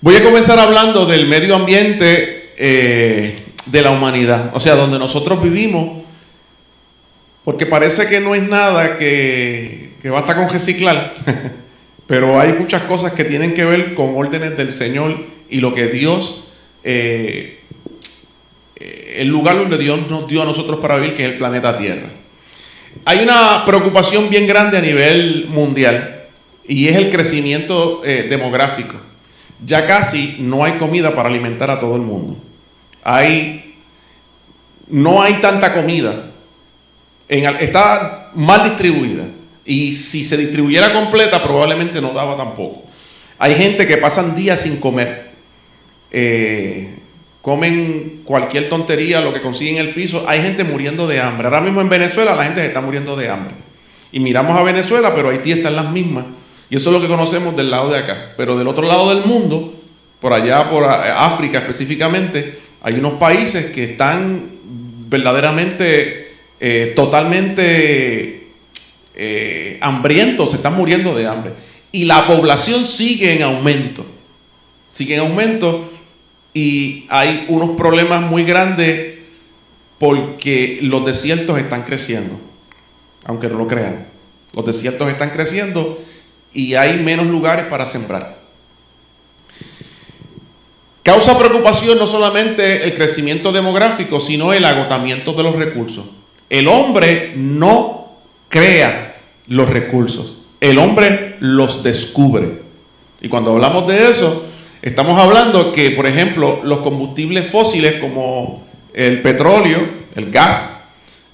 Voy a comenzar hablando del medio ambiente de la humanidad, o sea, donde nosotros vivimos, porque parece que no es nada que basta con reciclar, pero hay muchas cosas que tienen que ver con órdenes del Señor y lo que Dios, el lugar donde Dios nos dio a nosotros para vivir, que es el planeta Tierra. Hay una preocupación bien grande a nivel mundial y es el crecimiento demográfico. Ya casi no hay comida para alimentar a todo el mundo. No hay tanta comida. Está mal distribuida. Y si se distribuyera completa, probablemente no daba tampoco. Hay gente que pasan días sin comer. Comen cualquier tontería, lo que consiguen en el piso. Hay gente muriendo de hambre. Ahora mismo en Venezuela la gente se está muriendo de hambre. Y miramos a Venezuela, pero Haití está en las mismas. Y eso es lo que conocemos del lado de acá. Pero del otro lado del mundo, por allá, por África específicamente, hay unos países que están verdaderamente, totalmente hambrientos, se están muriendo de hambre. Y la población sigue en aumento. Sigue en aumento y hay unos problemas muy grandes porque los desiertos están creciendo. Aunque no lo crean. Los desiertos están creciendo y hay menos lugares para sembrar. Causa preocupación no solamente el crecimiento demográfico, sino el agotamiento de los recursos. El hombre no crea los recursos, el hombre los descubre. Y cuando hablamos de eso, estamos hablando que, por ejemplo, los combustibles fósiles como el petróleo, el gas,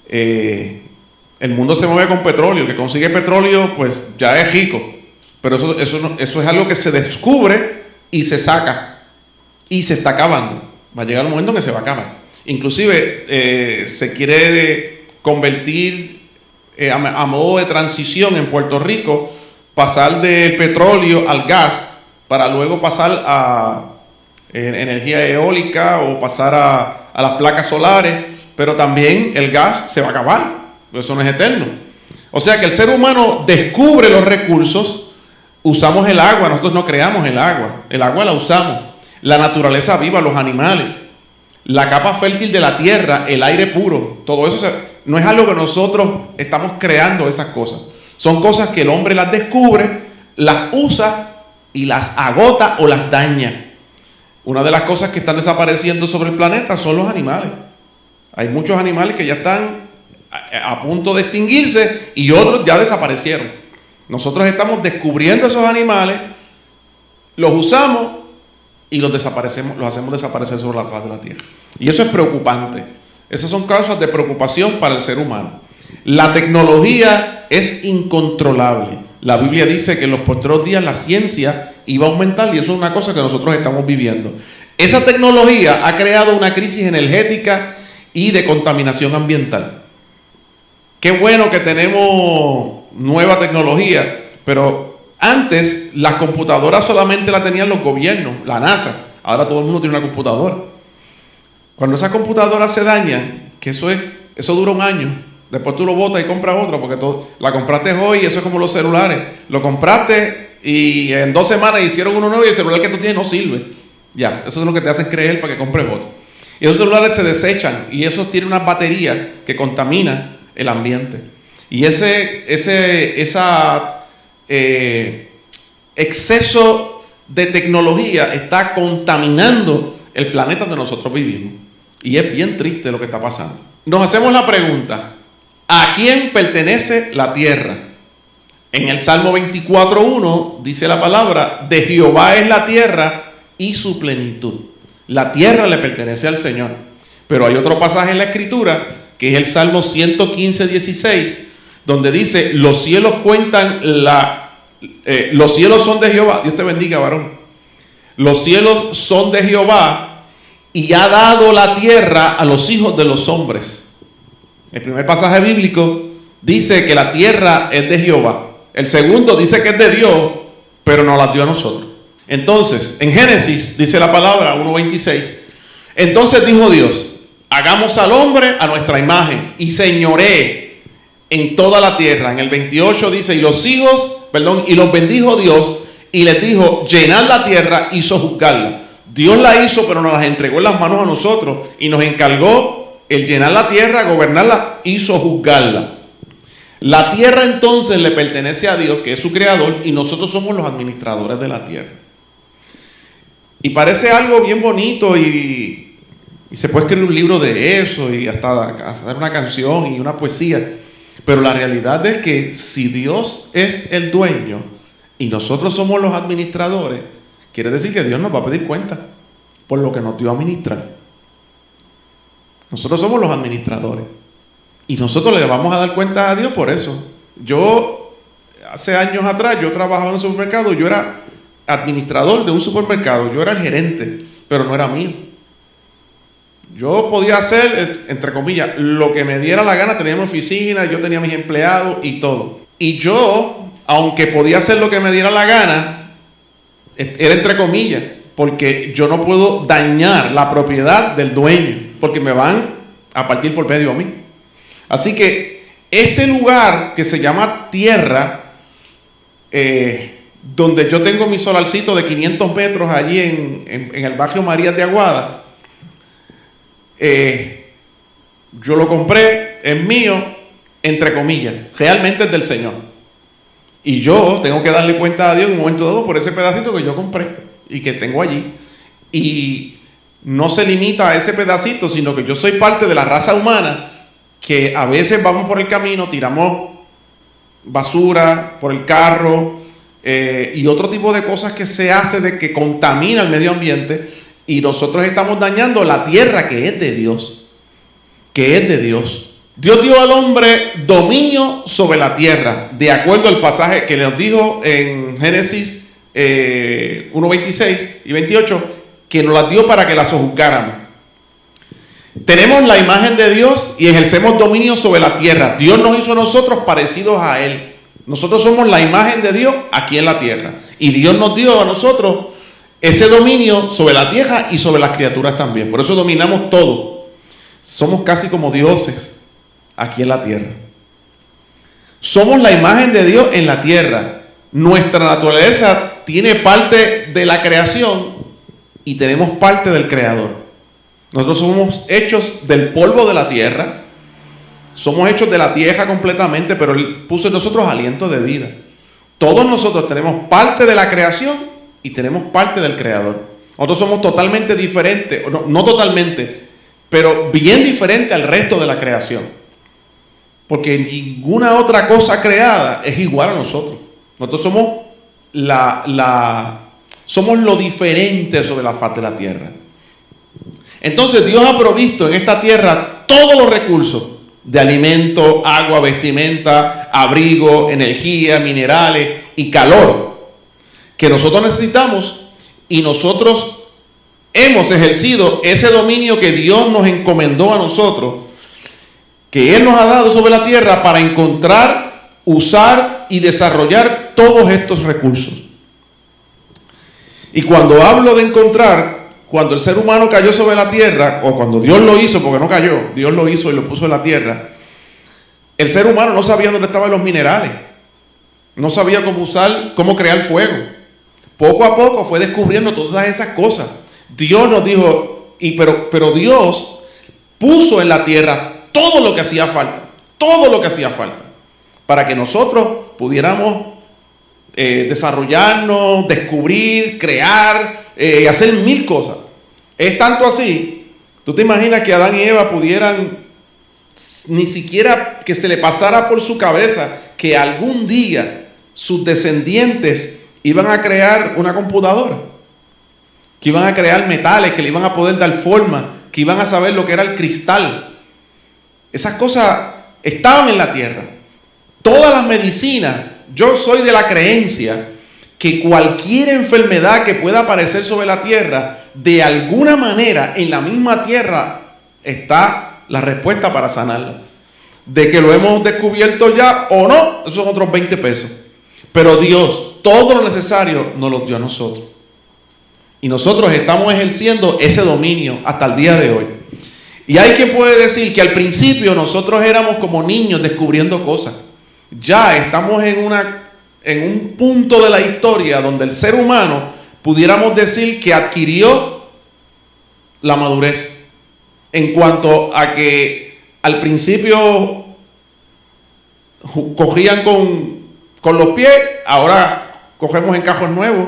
el mundo se mueve con petróleo. El que consigue petróleo, pues ya es rico. Pero eso es algo que se descubre y se saca. Y se está acabando. Va a llegar un momento en que se va a acabar. Inclusive se quiere convertir a modo de transición en Puerto Rico, pasar del petróleo al gas, para luego pasar a energía eólica o pasar a las placas solares. Pero también el gas se va a acabar. Eso no es eterno. O sea que el ser humano descubre los recursos. Usamos el agua, nosotros no creamos el agua la usamos. La naturaleza viva, los animales, la capa fértil de la tierra, el aire puro, todo eso no es algo que nosotros estamos creando esas cosas. Son cosas que el hombre las descubre, las usa y las agota o las daña. Una de las cosas que están desapareciendo sobre el planeta son los animales. Hay muchos animales que ya están a punto de extinguirse y otros ya desaparecieron. Nosotros estamos descubriendo esos animales, los usamos y los hacemos desaparecer sobre la faz de la tierra. Y eso es preocupante. Esas son causas de preocupación para el ser humano. La tecnología es incontrolable. La Biblia dice que en los postreros días la ciencia iba a aumentar y eso es una cosa que nosotros estamos viviendo. Esa tecnología ha creado una crisis energética y de contaminación ambiental. Qué bueno que tenemos nueva tecnología, pero antes las computadoras solamente las tenían los gobiernos, la NASA. Ahora todo el mundo tiene una computadora. Cuando esas computadoras se dañan, que eso dura un año, después tú lo botas y compras otra, porque la compraste hoy y eso es como los celulares. Lo compraste y en 2 semanas hicieron uno nuevo y el celular que tú tienes no sirve. Ya, eso es lo que te hacen creer para que compres otro. Y esos celulares se desechan y esos tienen unas baterías que contaminan el ambiente. Y ese exceso de tecnología está contaminando el planeta donde nosotros vivimos. Y es bien triste lo que está pasando. Nos hacemos la pregunta: ¿a quién pertenece la tierra? En el Salmo 24:1 dice la palabra: de Jehová es la tierra y su plenitud. La tierra le pertenece al Señor. Pero hay otro pasaje en la Escritura, que es el Salmo 115:16, donde dice: los cielos cuentan los cielos son de Jehová. Dios te bendiga, varón. Los cielos son de Jehová y ha dado la tierra a los hijos de los hombres. El primer pasaje bíblico dice que la tierra es de Jehová. El segundo dice que es de Dios, pero nos la dio a nosotros. Entonces, en Génesis dice la palabra 1:26. Entonces dijo Dios: hagamos al hombre a nuestra imagen y señoree en toda la tierra. En el 28 dice: y los bendijo Dios y les dijo, llenad la tierra y sojuzgarla. Dios la hizo, pero nos las entregó en las manos a nosotros y nos encargó el llenar la tierra, gobernarla y sojuzgarla. La tierra entonces le pertenece a Dios, que es su creador, y nosotros somos los administradores de la tierra. Y parece algo bien bonito y se puede escribir un libro de eso y hasta hacer una canción y una poesía. Pero la realidad es que si Dios es el dueño y nosotros somos los administradores, quiere decir que Dios nos va a pedir cuenta por lo que nos dio a administrar. Nosotros somos los administradores y nosotros le vamos a dar cuenta a Dios por eso. Yo, hace años atrás, yo trabajaba en un supermercado, yo era administrador de un supermercado, yo era el gerente, pero no era mío. Yo podía hacer, entre comillas, lo que me diera la gana, tenía mi oficina, yo tenía mis empleados y todo. Y yo, aunque podía hacer lo que me diera la gana, era entre comillas, porque yo no puedo dañar la propiedad del dueño, porque me van a partir por medio a mí. Así que este lugar que se llama tierra, donde yo tengo mi solarcito de 500 metros allí en el barrio Marías de Aguada, yo lo compré, es mío, entre comillas, realmente es del Señor. Y yo tengo que darle cuenta a Dios en un momento dado por ese pedacito que yo compré y que tengo allí. Y no se limita a ese pedacito, sino que yo soy parte de la raza humana que a veces vamos por el camino, tiramos basura por el carro y otro tipo de cosas que se hace de que contamina el medio ambiente y nosotros estamos dañando la tierra que es de Dios, que es de Dios. Dios dio al hombre dominio sobre la tierra, de acuerdo al pasaje que nos dijo en Génesis 1:26 y 28, que nos las dio para que las sojuzgáramos. Tenemos la imagen de Dios y ejercemos dominio sobre la tierra. Dios nos hizo a nosotros parecidos a Él. Nosotros somos la imagen de Dios aquí en la tierra. Y Dios nos dio a nosotros ese dominio sobre la tierra y sobre las criaturas también. Por eso dominamos todo. Somos casi como dioses aquí en la tierra. Somos la imagen de Dios en la tierra. Nuestra naturaleza tiene parte de la creación y tenemos parte del Creador. Nosotros somos hechos del polvo de la tierra. Somos hechos de la tierra completamente, pero Él puso en nosotros aliento de vida. Todos nosotros tenemos parte de la creación y tenemos parte del Creador. Nosotros somos totalmente diferentes, no totalmente, pero bien diferente al resto de la creación. Porque ninguna otra cosa creada es igual a nosotros. Nosotros somos somos lo diferente sobre la faz de la tierra. Entonces Dios ha provisto en esta tierra todos los recursos de alimento, agua, vestimenta, abrigo, energía, minerales y calor que nosotros necesitamos, y nosotros hemos ejercido ese dominio que Dios nos encomendó a nosotros, que Él nos ha dado sobre la tierra para encontrar, usar y desarrollar todos estos recursos. Y cuando hablo de encontrar, cuando el ser humano cayó sobre la tierra, o cuando Dios lo hizo, porque no cayó, Dios lo hizo y lo puso en la tierra, el ser humano no sabía dónde estaban los minerales, no sabía cómo usar, cómo crear fuego. Poco a poco fue descubriendo todas esas cosas. Dios nos dijo, pero Dios puso en la tierra todo lo que hacía falta, para que nosotros pudiéramos desarrollarnos, descubrir, crear, hacer mil cosas. Es tanto así, tú te imaginas que Adán y Eva pudieran, ni siquiera que se le pasara por su cabeza que algún día sus descendientes iban a crear una computadora, que iban a crear metales, que le iban a poder dar forma, que iban a saber lo que era el cristal. Esas cosas estaban en la tierra. Todas las medicinas, yo soy de la creencia que cualquier enfermedad que pueda aparecer sobre la tierra, de alguna manera en la misma tierra está la respuesta para sanarla. De que lo hemos descubierto ya o no, esos son otros 20 pesos. Pero Dios, todo lo necesario nos lo dio a nosotros. Y nosotros estamos ejerciendo ese dominio hasta el día de hoy. Y hay quien puede decir que al principio nosotros éramos como niños descubriendo cosas. Ya estamos en una en un punto de la historia donde el ser humano pudiéramos decir que adquirió la madurez en cuanto a que al principio cogían con los pies, ahora cogemos en cajos nuevos.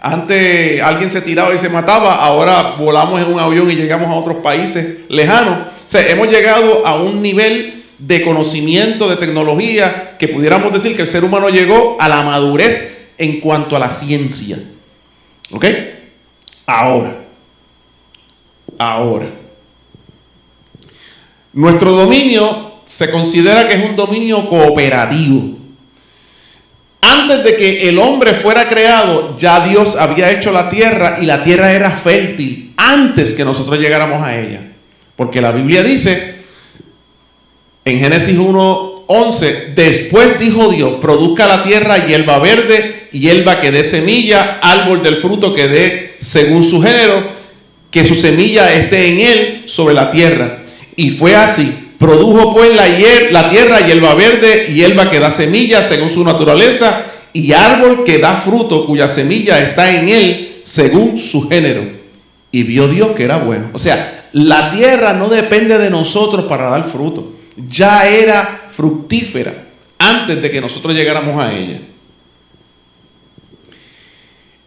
Antes alguien se tiraba y se mataba, ahora volamos en un avión y llegamos a otros países lejanos. O sea, hemos llegado a un nivel de conocimiento, de tecnología, que pudiéramos decir que el ser humano llegó a la madurez en cuanto a la ciencia. ¿Ok? Ahora, nuestro dominio se considera que es un dominio cooperativo. Antes de que el hombre fuera creado, ya Dios había hecho la tierra y la tierra era fértil antes que nosotros llegáramos a ella. Porque la Biblia dice en Génesis 1:11, después dijo Dios, produzca la tierra hierba verde, hierba que dé semilla, árbol del fruto que dé según su género, que su semilla esté en él sobre la tierra. Y fue así. Produjo pues la tierra hierba verde, hierba que da semilla según su naturaleza, y árbol que da fruto cuya semilla está en él según su género. Y vio Dios que era bueno. O sea, la tierra no depende de nosotros para dar fruto. Ya era fructífera antes de que nosotros llegáramos a ella.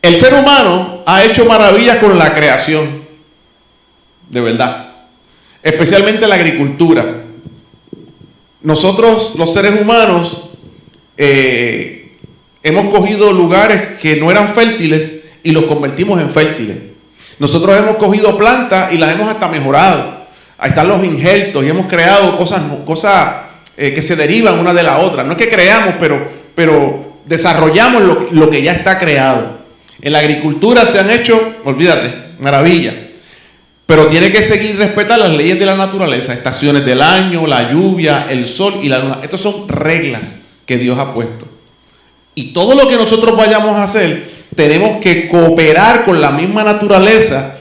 El ser humano ha hecho maravillas con la creación, de verdad, especialmente la agricultura. Nosotros, los seres humanos, hemos cogido lugares que no eran fértiles y los convertimos en fértiles. Nosotros hemos cogido plantas y las hemos hasta mejorado. Ahí están los injertos y hemos creado cosas que se derivan una de la otra. No es que creamos, pero desarrollamos lo que ya está creado. En la agricultura se han hecho, olvídate, maravillas. Pero tiene que seguir respetar las leyes de la naturaleza, estaciones del año, la lluvia, el sol y la luna. Estas son reglas que Dios ha puesto. Y todo lo que nosotros vayamos a hacer, tenemos que cooperar con la misma naturaleza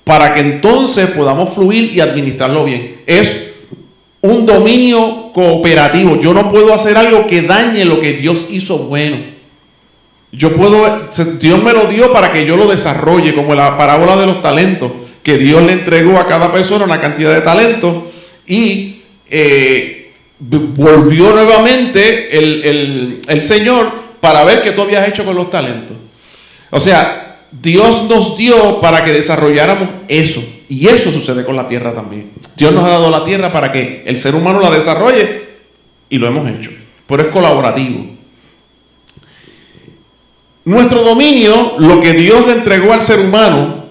para que entonces podamos fluir y administrarlo bien. Es un dominio cooperativo. Yo no puedo hacer algo que dañe lo que Dios hizo bueno. Dios me lo dio para que yo lo desarrolle, como la parábola de los talentos, que Dios le entregó a cada persona una cantidad de talentos y volvió nuevamente el Señor para ver qué tú habías hecho con los talentos. O sea, Dios nos dio para que desarrolláramos eso. Y eso sucede con la tierra también. Dios nos ha dado la tierra para que el ser humano la desarrolle y lo hemos hecho. Pero es colaborativo. Nuestro dominio, lo que Dios le entregó al ser humano,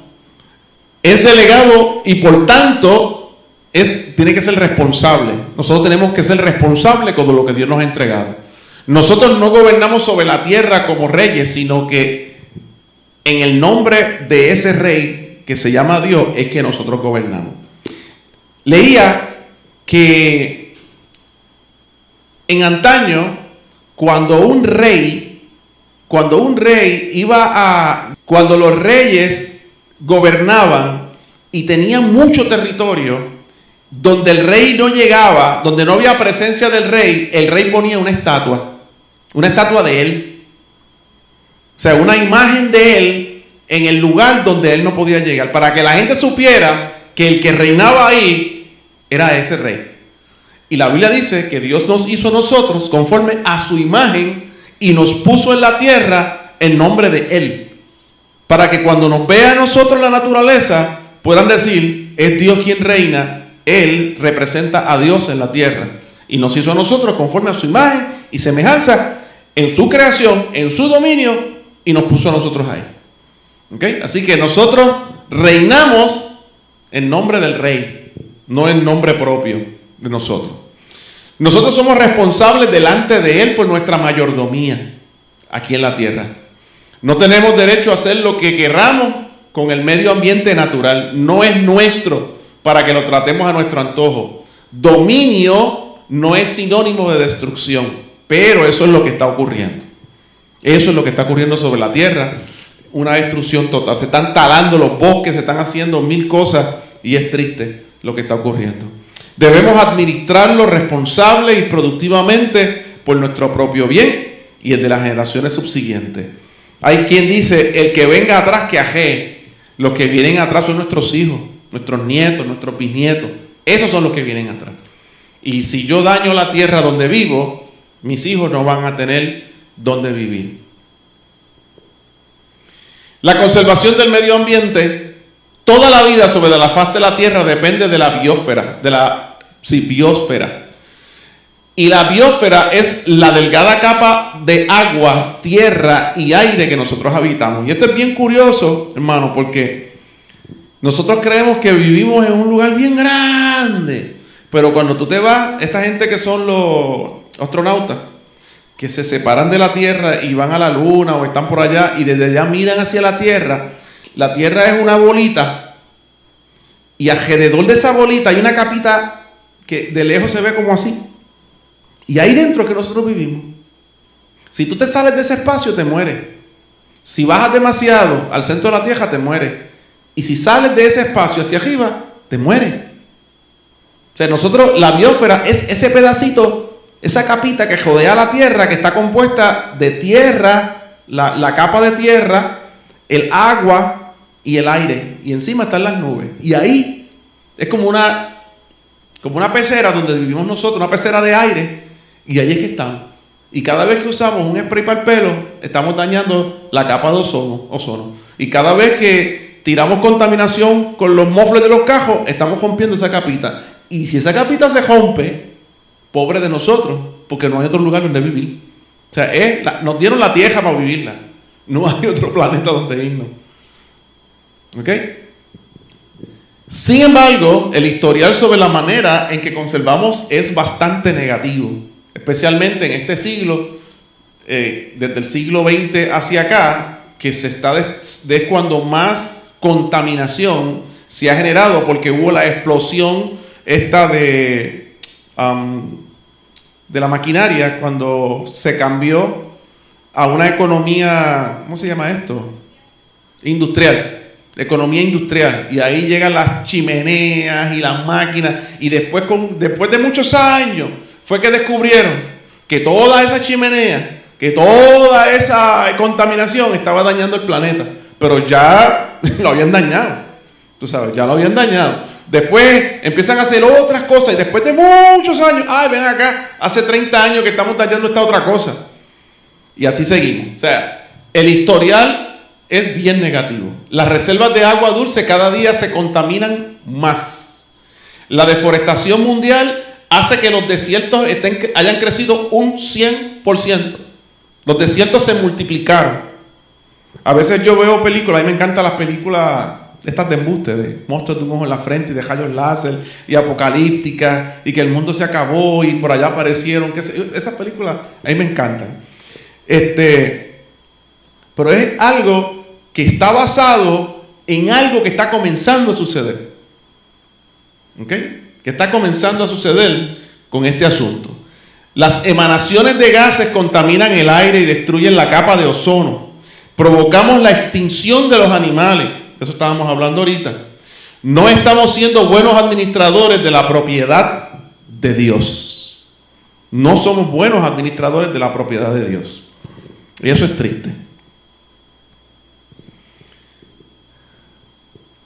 es delegado y por tanto tiene que ser responsable. Nosotros tenemos que ser responsables con lo que Dios nos ha entregado. Nosotros no gobernamos sobre la tierra como reyes, sino que en el nombre de ese rey que se llama Dios es que nosotros gobernamos. Leía que en antaño, cuando los reyes gobernaban y tenían mucho territorio, donde el rey no llegaba, donde no había presencia del rey, el rey ponía una estatua de él. O sea, una imagen de él en el lugar donde él no podía llegar, para que la gente supiera que el que reinaba ahí era ese rey. Y la Biblia dice que Dios nos hizo a nosotros conforme a su imagen y nos puso en la tierra en nombre de él, para que cuando nos vea a nosotros la naturaleza puedan decir, es Dios quien reina, él representa a Dios en la tierra y nos hizo a nosotros conforme a su imagen y semejanza en su creación, en su dominio, y nos puso a nosotros ahí. ¿Okay? Así que nosotros reinamos en nombre del rey, no en nombre propio de nosotros. Nosotros somos responsables delante de él por nuestra mayordomía aquí en la tierra. No tenemos derecho a hacer lo que queramos con el medio ambiente natural. No es nuestro para que lo tratemos a nuestro antojo. Dominio no es sinónimo de destrucción, pero eso es lo que está ocurriendo. Eso es lo que está ocurriendo sobre la tierra, una destrucción total. Se están talando los bosques, se están haciendo mil cosas y es triste lo que está ocurriendo. Debemos administrarlo responsable y productivamente por nuestro propio bien y el de las generaciones subsiguientes. Hay quien dice, el que venga atrás que ajee. Los que vienen atrás son nuestros hijos, nuestros nietos, nuestros bisnietos. Esos son los que vienen atrás. Y si yo daño la tierra donde vivo, mis hijos no van a tener donde vivir. La conservación del medio ambiente, toda la vida sobre la faz de la tierra depende de la biosfera, biosfera. Y la biosfera es la delgada capa de agua, tierra y aire que nosotros habitamos. Y esto es bien curioso, hermano, porque nosotros creemos que vivimos en un lugar bien grande. Pero cuando tú te vas, esta gente que son los astronautas, que se separan de la Tierra y van a la Luna o están por allá y desde allá miran hacia la Tierra es una bolita y alrededor de esa bolita hay una capita que de lejos se ve como así. Y ahí dentro es que nosotros vivimos. Si tú te sales de ese espacio, te mueres. Si bajas demasiado al centro de la Tierra, te mueres. Y si sales de ese espacio hacia arriba, te mueres. O sea, nosotros, la biosfera es ese pedacito, esa capita que rodea la Tierra, que está compuesta de tierra, la capa de tierra, el agua y el aire. Y encima están las nubes. Y ahí es como una pecera donde vivimos nosotros, una pecera de aire. Y ahí es que estamos. Y cada vez que usamos un spray para el pelo, estamos dañando la capa de ozono. Y cada vez que tiramos contaminación con los mofles de los cajos, estamos rompiendo esa capita. Y si esa capita se rompe, pobre de nosotros, porque no hay otro lugar donde vivir. O sea, nos dieron la tierra para vivirla. No hay otro planeta donde irnos. ¿Ok? Sin embargo, el historial sobre la manera en que conservamos es bastante negativo. Especialmente en este siglo, desde el siglo XX hacia acá, que es cuando más contaminación se ha generado, porque hubo la explosión esta de la maquinaria, cuando se cambió a una economía, ¿cómo se llama esto? Industrial. Economía industrial. Y ahí llegan las chimeneas y las máquinas, y después de muchos años fue que descubrieron que toda esa chimenea, que toda esa contaminación estaba dañando el planeta. Pero ya lo habían dañado. Tú sabes, ya lo habían dañado. Después empiezan a hacer otras cosas y después de muchos años, ven acá, hace 30 años que estamos dañando esta otra cosa. Y así seguimos. O sea, el historial es bien negativo. Las reservas de agua dulce cada día se contaminan más. La deforestación mundial hace que los desiertos hayan crecido un 100%. Los desiertos se multiplicaron. A veces yo veo películas, a mí me encantan las películas estas de embuste, de monstruos de un ojo en la frente y de rayos láser y apocalípticas y que el mundo se acabó y por allá aparecieron. Esas películas a mí me encantan. Pero es algo que está basado en algo que está comenzando a suceder. ¿Ok? Que está comenzando a suceder con este asunto. Las emanaciones de gases contaminan el aire y destruyen la capa de ozono. Provocamos la extinción de los animales. De eso estábamos hablando ahorita. No estamos siendo buenos administradores de la propiedad de Dios. No somos buenos administradores de la propiedad de Dios. Y eso es triste.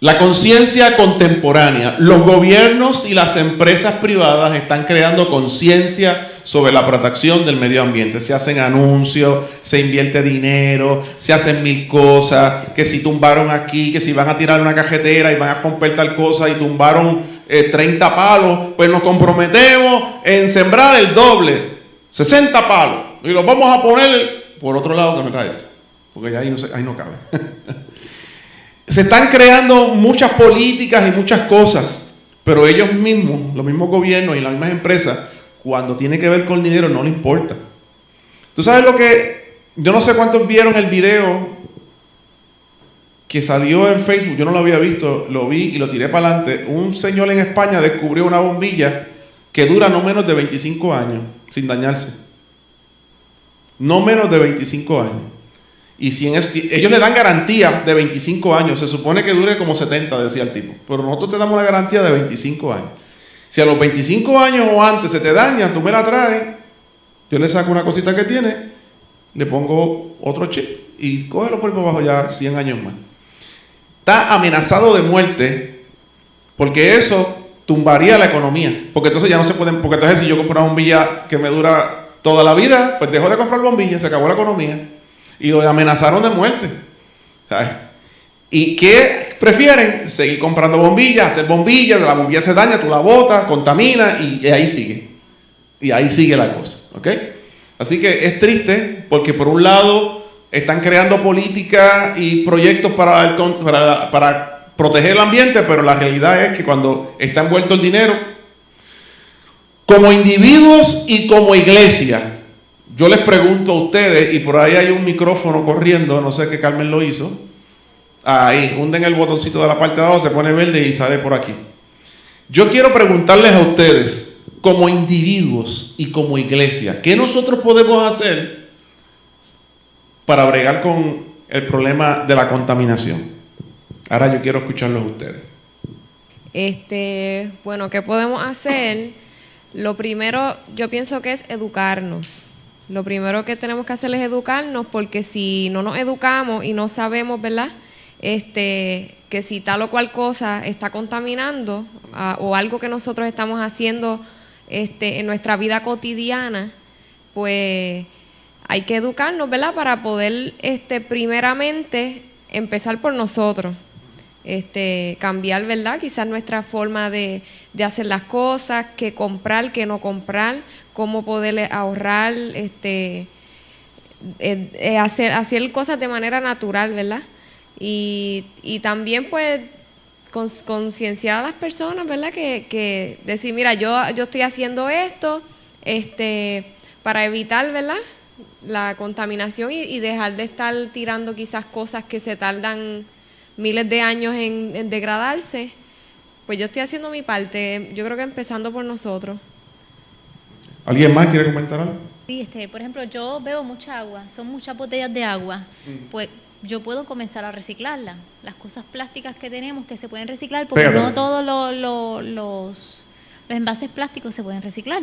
La conciencia contemporánea. Los gobiernos y las empresas privadas están creando conciencia sobre la protección del medio ambiente. Se hacen anuncios, se invierte dinero, se hacen mil cosas, que si tumbaron aquí, que si van a tirar una cajetera y van a romper tal cosa y tumbaron 30 palos, pues nos comprometemos en sembrar el doble, 60 palos, y los vamos a poner por otro lado que no era ese, porque ya ahí no cabe. Se están creando muchas políticas y muchas cosas, pero ellos mismos, los mismos gobiernos y las mismas empresas, cuando tiene que ver con dinero no le importa. Tú sabes lo que, yo no sé cuántos vieron el video que salió en Facebook, yo no lo había visto, lo vi y lo tiré para adelante. Un señor en España descubrió una bombilla que dura no menos de 25 años sin dañarse. No menos de 25 años. Y si ellos le dan garantía de 25 años, se supone que dure como 70, decía el tipo. Pero nosotros te damos una garantía de 25 años. Si a los 25 años o antes se te daña, tú me la traes, yo le saco una cosita que tiene, le pongo otro chip y cógelo por ahí para abajo ya 100 años más. Está amenazado de muerte porque eso tumbaría la economía. Porque entonces ya no se pueden, porque entonces si yo compro una bombilla que me dura toda la vida, pues dejo de comprar bombillas, se acabó la economía. Y lo amenazaron de muerte. ¿Sabes? ¿Y qué prefieren? Seguir comprando bombillas, hacer bombillas, la bombilla se daña, tú la botas, contamina y ahí sigue. Y ahí sigue la cosa. ¿Ok? Así que es triste porque por un lado están creando políticas y proyectos para proteger el ambiente, pero la realidad es que cuando está envuelto el dinero, como individuos y como iglesia, yo les pregunto a ustedes, y por ahí hay un micrófono corriendo, no sé qué Carmen lo hizo, ahí, hunden el botoncito de la parte de abajo, se pone verde y sale por aquí. Yo quiero preguntarles a ustedes, como individuos y como iglesia, ¿qué nosotros podemos hacer para bregar con el problema de la contaminación? Ahora yo quiero escucharlos a ustedes. Bueno, ¿qué podemos hacer? Lo primero, yo pienso que es educarnos. Lo primero que tenemos que hacer es educarnos, porque si no nos educamos y no sabemos, ¿verdad? Que si tal o cual cosa está contaminando o algo que nosotros estamos haciendo en nuestra vida cotidiana, pues hay que educarnos, ¿verdad? Para poder, primeramente, empezar por nosotros. Cambiar, ¿verdad? Quizás nuestra forma de hacer las cosas, qué comprar, qué no comprar, cómo poder ahorrar, hacer cosas de manera natural, ¿verdad? Y también, pues, concienciar a las personas, ¿verdad? Que decir, mira, yo estoy haciendo esto, para evitar, ¿verdad? La contaminación y dejar de estar tirando quizás cosas que se tardan miles de años en degradarse. Pues yo estoy haciendo mi parte, yo creo que empezando por nosotros. ¿Alguien más quiere comentar algo? Sí, por ejemplo, yo bebo mucha agua, son muchas botellas de agua, pues yo puedo comenzar a reciclarlas. Las cosas plásticas que tenemos que se pueden reciclar, porque no todos los envases plásticos se pueden reciclar.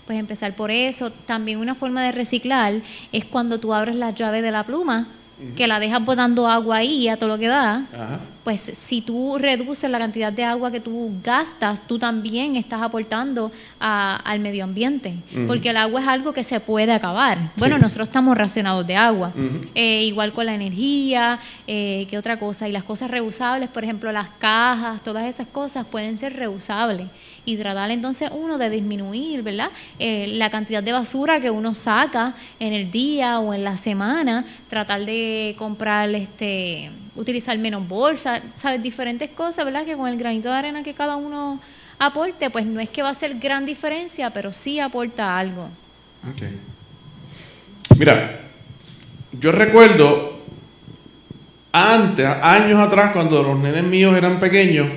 Pues empezar por eso. También una forma de reciclar es cuando tú abres la llave de la pluma, que la dejas botando agua ahí a todo lo que da. Ajá. Pues si tú reduces la cantidad de agua que tú gastas, tú también estás aportando al medio ambiente, porque el agua es algo que se puede acabar. Bueno, sí. Nosotros estamos racionados de agua, igual con la energía, ¿qué otra cosa? Y las cosas reusables, por ejemplo, las cajas, todas esas cosas pueden ser reusables y tratar entonces uno de disminuir, ¿verdad? La cantidad de basura que uno saca en el día o en la semana, tratar de comprar, utilizar menos bolsas, ¿sabes? Diferentes cosas, ¿verdad? Que con el granito de arena que cada uno aporte, pues no es que va a ser gran diferencia, pero sí aporta algo. Okay. Mira, yo recuerdo antes, años atrás, cuando los nenes míos eran pequeños,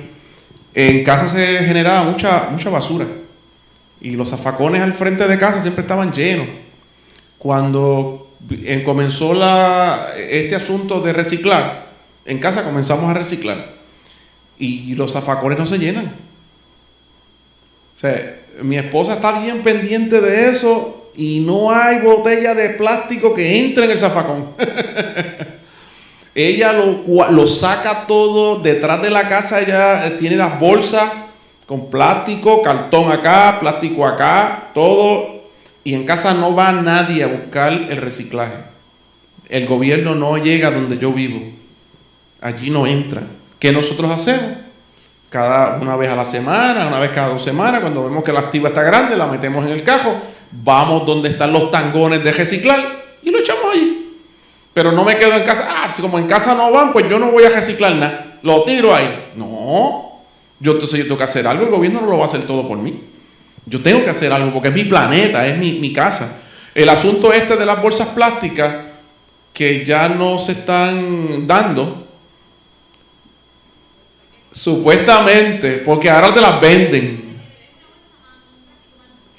en casa se generaba mucha basura y los zafacones al frente de casa siempre estaban llenos. Cuando comenzó este asunto de reciclar, en casa comenzamos a reciclar y los zafacones no se llenan. O sea, mi esposa está bien pendiente de eso y no hay botella de plástico que entre en el zafacón. Ella lo saca todo detrás de la casa. Ella tiene las bolsas con plástico, cartón acá, plástico acá, todo. Y en casa no va nadie a buscar el reciclaje. El gobierno no llega donde yo vivo. Allí no entra. ¿Qué nosotros hacemos? Una vez a la semana, una vez cada 2 semanas, cuando vemos que la activa está grande, la metemos en el cajo, vamos donde están los tangones de reciclar y lo echamos allí. Pero no me quedo en casa, si como en casa no van, pues yo no voy a reciclar nada, lo tiro ahí. No, entonces yo tengo que hacer algo, el gobierno no lo va a hacer todo por mí. Yo tengo que hacer algo porque es mi planeta, es mi casa. El asunto de las bolsas plásticas que ya no se están dando, supuestamente, porque ahora te las venden.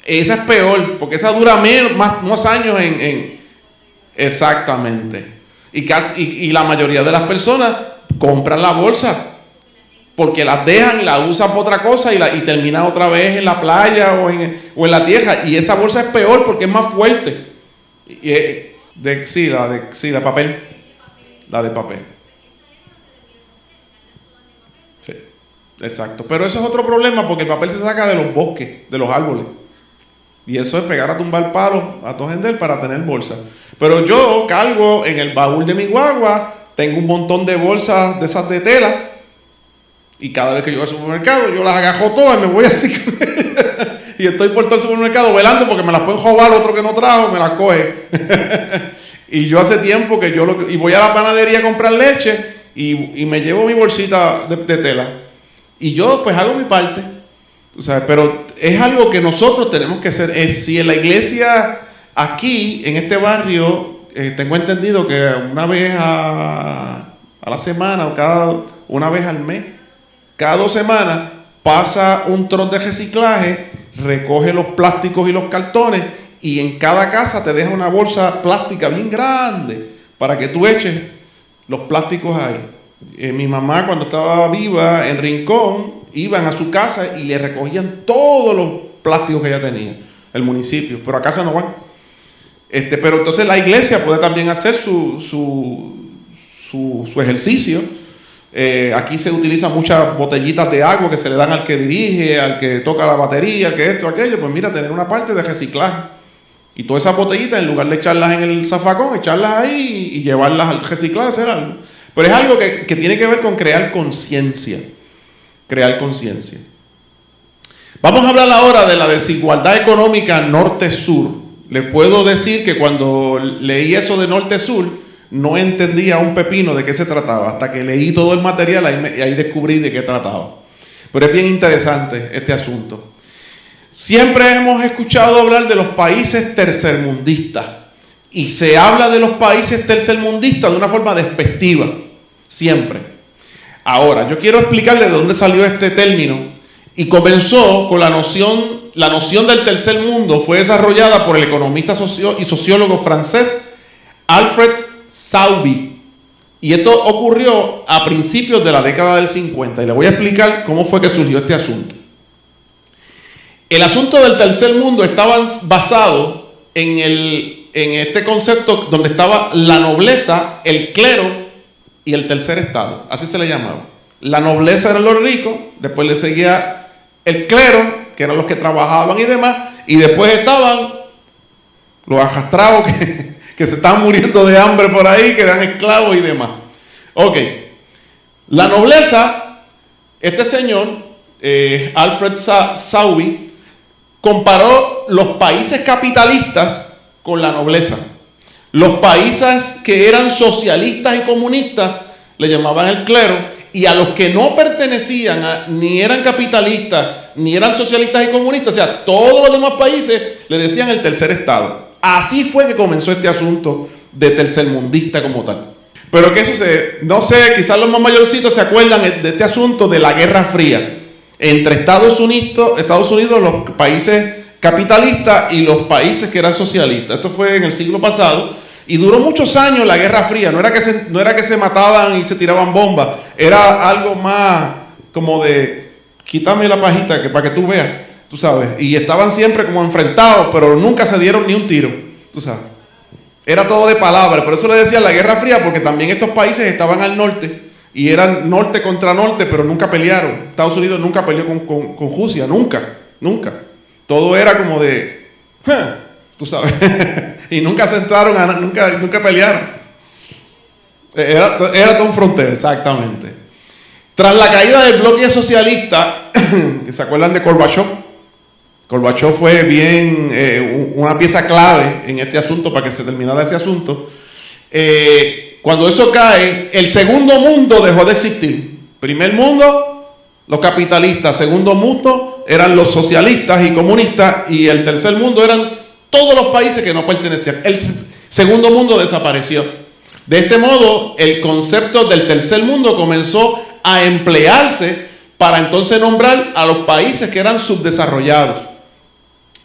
Esa es peor, porque esa dura más años exactamente. Y la mayoría de las personas compran la bolsa porque las dejan y la usan para otra cosa y terminan otra vez en la playa o en la tierra. Y esa bolsa es peor porque es más fuerte. Sí, la de papel. La de papel. Sí, exacto. Pero eso es otro problema porque el papel se saca de los bosques, de los árboles. Y eso es pegar a tumbar palos a todo gender para tener bolsas. Pero yo cargo en el baúl de mi guagua, tengo un montón de bolsas de esas de tela. Y cada vez que yo voy al supermercado, yo las agajo todas y me voy así. Y estoy por todo el supermercado velando porque me las pueden robar otro que no trajo, me las coge. Y yo hace tiempo que y voy a la panadería a comprar leche y me llevo mi bolsita de tela. Y yo pues hago mi parte. O sea, pero es algo que nosotros tenemos que hacer. Si en la iglesia, aquí, en este barrio, tengo entendido que una vez a la semana o una vez al mes, cada 2 semanas, pasa un tron de reciclaje, recoge los plásticos y los cartones y en cada casa te deja una bolsa plástica bien grande para que tú eches los plásticos ahí. Mi mamá cuando estaba viva en Rincón, iban a su casa y le recogían todos los plásticos que ella tenía, el municipio, pero a casa no van. Pero entonces la iglesia puede también hacer su ejercicio. Aquí se utilizan muchas botellitas de agua que se le dan al que dirige, al que toca la batería, al que esto, aquello. Pues mira, tener una parte de reciclaje. Y todas esas botellitas, en lugar de echarlas en el zafacón, echarlas ahí y llevarlas al reciclaje, hacer algo. Pero es algo que tiene que ver con crear conciencia. Crear conciencia. Vamos a hablar ahora de la desigualdad económica norte-sur. Les puedo decir que cuando leí eso de norte-sur, no entendía un pepino de qué se trataba, hasta que leí todo el material y ahí descubrí de qué trataba. Pero es bien interesante este asunto. Siempre hemos escuchado hablar de los países tercermundistas y se habla de los países tercermundistas de una forma despectiva, siempre. Ahora, yo quiero explicarles de dónde salió este término y comenzó con la noción del tercer mundo fue desarrollada por el economista y sociólogo francés Alfred Sauby. Y esto ocurrió a principios de la década del 50. Y le voy a explicar cómo fue que surgió este asunto. El asunto del tercer mundo estaba basado en este concepto donde estaba la nobleza, el clero y el tercer estado. Así se le llamaba. La nobleza eran los ricos, después le seguía el clero, que eran los que trabajaban y demás, y después estaban los arrastrados que se estaban muriendo de hambre por ahí, que eran esclavos y demás. Ok, la nobleza, este señor, Alfred Sauby, comparó los países capitalistas con la nobleza. Los países que eran socialistas y comunistas le llamaban el clero, y a los que no pertenecían ni eran capitalistas, ni eran socialistas y comunistas, o sea, todos los demás países le decían el tercer estado. Así fue que comenzó este asunto de tercermundista como tal. Pero ¿qué sucede? No sé, quizás los más mayorcitos se acuerdan de este asunto de la Guerra Fría entre Estados Unidos, los países capitalistas y los países que eran socialistas. Esto fue en el siglo pasado y duró muchos años la Guerra Fría. No era que se mataban y se tiraban bombas, era algo más como de quítame la pajita para que tú veas. Tú sabes, y estaban siempre como enfrentados, pero nunca se dieron ni un tiro, tú sabes. Era todo de palabras, por eso le decían la Guerra Fría, porque también estos países estaban al norte, y eran norte contra norte, pero nunca pelearon. Estados Unidos nunca peleó con Rusia, nunca. Todo era como de, tú sabes, y nunca se entraron, nunca pelearon. Era todo un frontera, exactamente. Tras la caída del bloque socialista, que se acuerdan de Gorbachev fue bien una pieza clave en este asunto para que se terminara ese asunto. Cuando eso cae, el segundo mundo dejó de existir. Primer mundo, los capitalistas. Segundo mundo eran los socialistas y comunistas. Y el tercer mundo eran todos los países que no pertenecían. El segundo mundo desapareció. De este modo, el concepto del tercer mundo comenzó a emplearse para entonces nombrar a los países que eran subdesarrollados.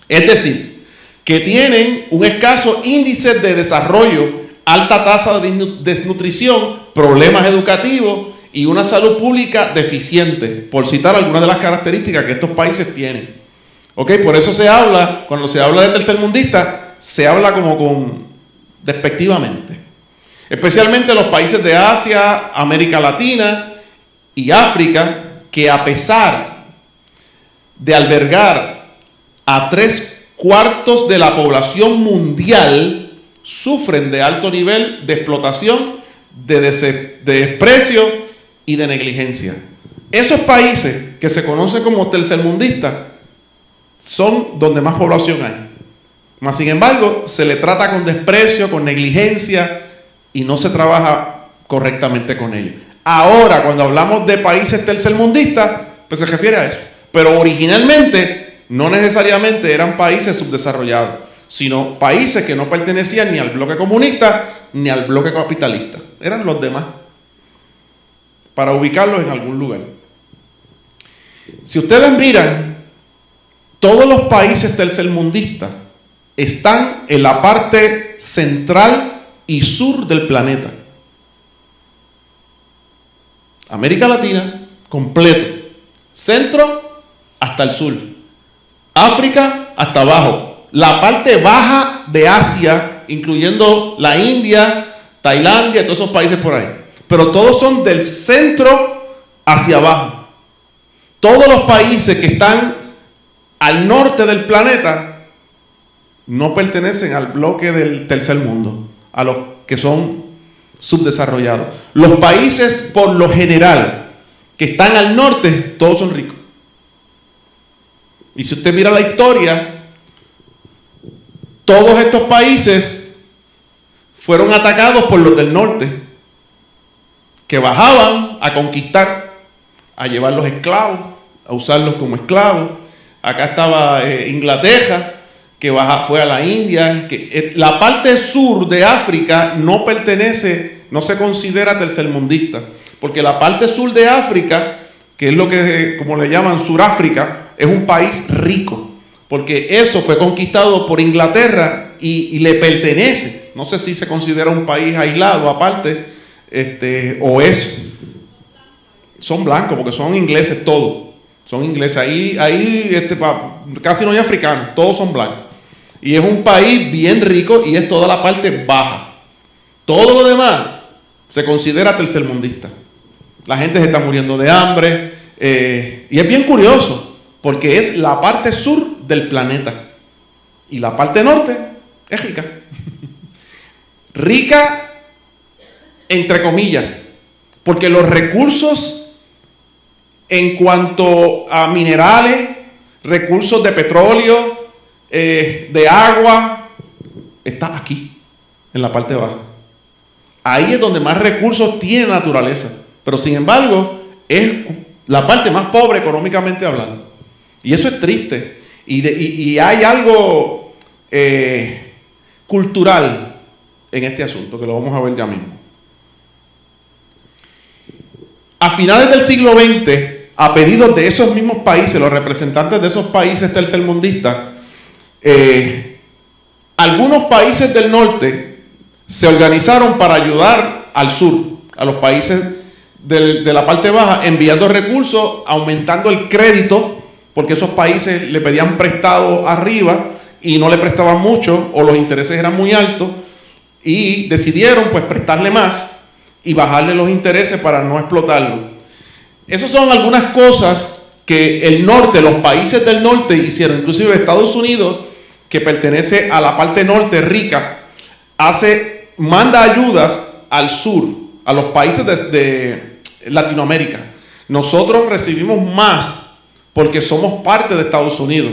Es decir, que tienen un escaso índice de desarrollo, alta tasa de desnutrición, problemas educativos y una salud pública deficiente, por citar algunas de las características que estos países tienen. ¿Ok? Por eso se habla, cuando se habla de tercermundista, se habla como despectivamente. Especialmente los países de Asia, América Latina y África, que a pesar de albergar a 3/4 de la población mundial, sufren de alto nivel de explotación, de desprecio y de negligencia. Esos países que se conocen como tercermundistas son donde más población hay. Mas, sin embargo, se le trata con desprecio, con negligencia y no se trabaja correctamente con ellos. Ahora, cuando hablamos de países tercermundistas, pues se refiere a eso. Pero originalmente no necesariamente eran países subdesarrollados, sino países que no pertenecían ni al bloque comunista ni al bloque capitalista. Eran los demás, para ubicarlos en algún lugar. Si ustedes miran, todos los países tercermundistas están en la parte central y sur del planeta. América Latina, completo. Centro hasta el sur. África hasta abajo. La parte baja de Asia, incluyendo la India, Tailandia, todos esos países por ahí. Pero todos son del centro hacia abajo. Todos los países que están al norte del planeta no pertenecen al bloque del tercer mundo, a los que son subdesarrollados. Los países, por lo general, que están al norte, todos son ricos. Y si usted mira la historia, todos estos países fueron atacados por los del norte, que bajaban a conquistar, a llevar los esclavos, a usarlos como esclavos. Acá estaba Inglaterra, que fue a la India. La parte sur de África no pertenece, no se considera tercermundista, porque la parte sur de África, que es lo que, como le llaman, Suráfrica, es un país rico, porque eso fue conquistado por Inglaterra y le pertenece. No sé si se considera un país aislado aparte, o es. Son blancos, porque son ingleses todos. Son ingleses. Ahí casi no hay africanos, todos son blancos. Y es un país bien rico y es toda la parte baja. Todo lo demás se considera tercermundista. La gente se está muriendo de hambre. Y es bien curioso, porque es la parte sur del planeta. Y la parte norte es rica. Rica, entre comillas, porque los recursos en cuanto a minerales, recursos de petróleo, de agua, está aquí, en la parte baja. Ahí es donde más recursos tiene la naturaleza, pero sin embargo es la parte más pobre económicamente hablando. Y eso es triste. Y hay algo cultural en este asunto, que lo vamos a ver ya mismo. A finales del siglo XX, a pedido de esos mismos países, los representantes de esos países tercermundistas, algunos países del norte se organizaron para ayudar al sur, a los países de la parte baja, enviando recursos, aumentando el crédito, porque esos países le pedían prestado arriba y no le prestaban mucho, o los intereses eran muy altos, y decidieron pues prestarle más y bajarle los intereses para no explotarlo. Esas son algunas cosas que el norte, los países del norte hicieron. Inclusive Estados Unidos, que pertenece a la parte norte rica, manda ayudas al sur, a los países de Latinoamérica. Nosotros recibimos más porque somos parte de Estados Unidos,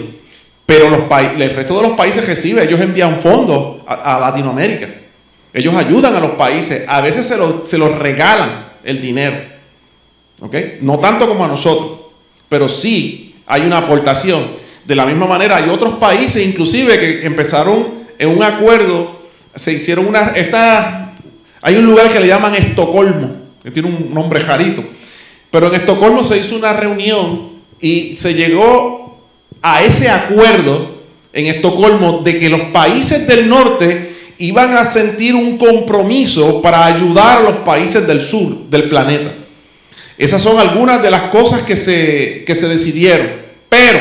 pero el resto de los países recibe, ellos envían fondos a Latinoamérica. Ellos ayudan a los países, a veces se los regalan el dinero, ¿ok? No tanto como a nosotros, pero sí hay una aportación. De la misma manera hay otros países inclusive que empezaron en un acuerdo, se hicieron hay un lugar que le llaman Estocolmo, que tiene un nombre jarito, pero en Estocolmo se hizo una reunión y se llegó a ese acuerdo en Estocolmo de que los países del norte iban a sentir un compromiso para ayudar a los países del sur del planeta. Esas son algunas de las cosas que se decidieron, pero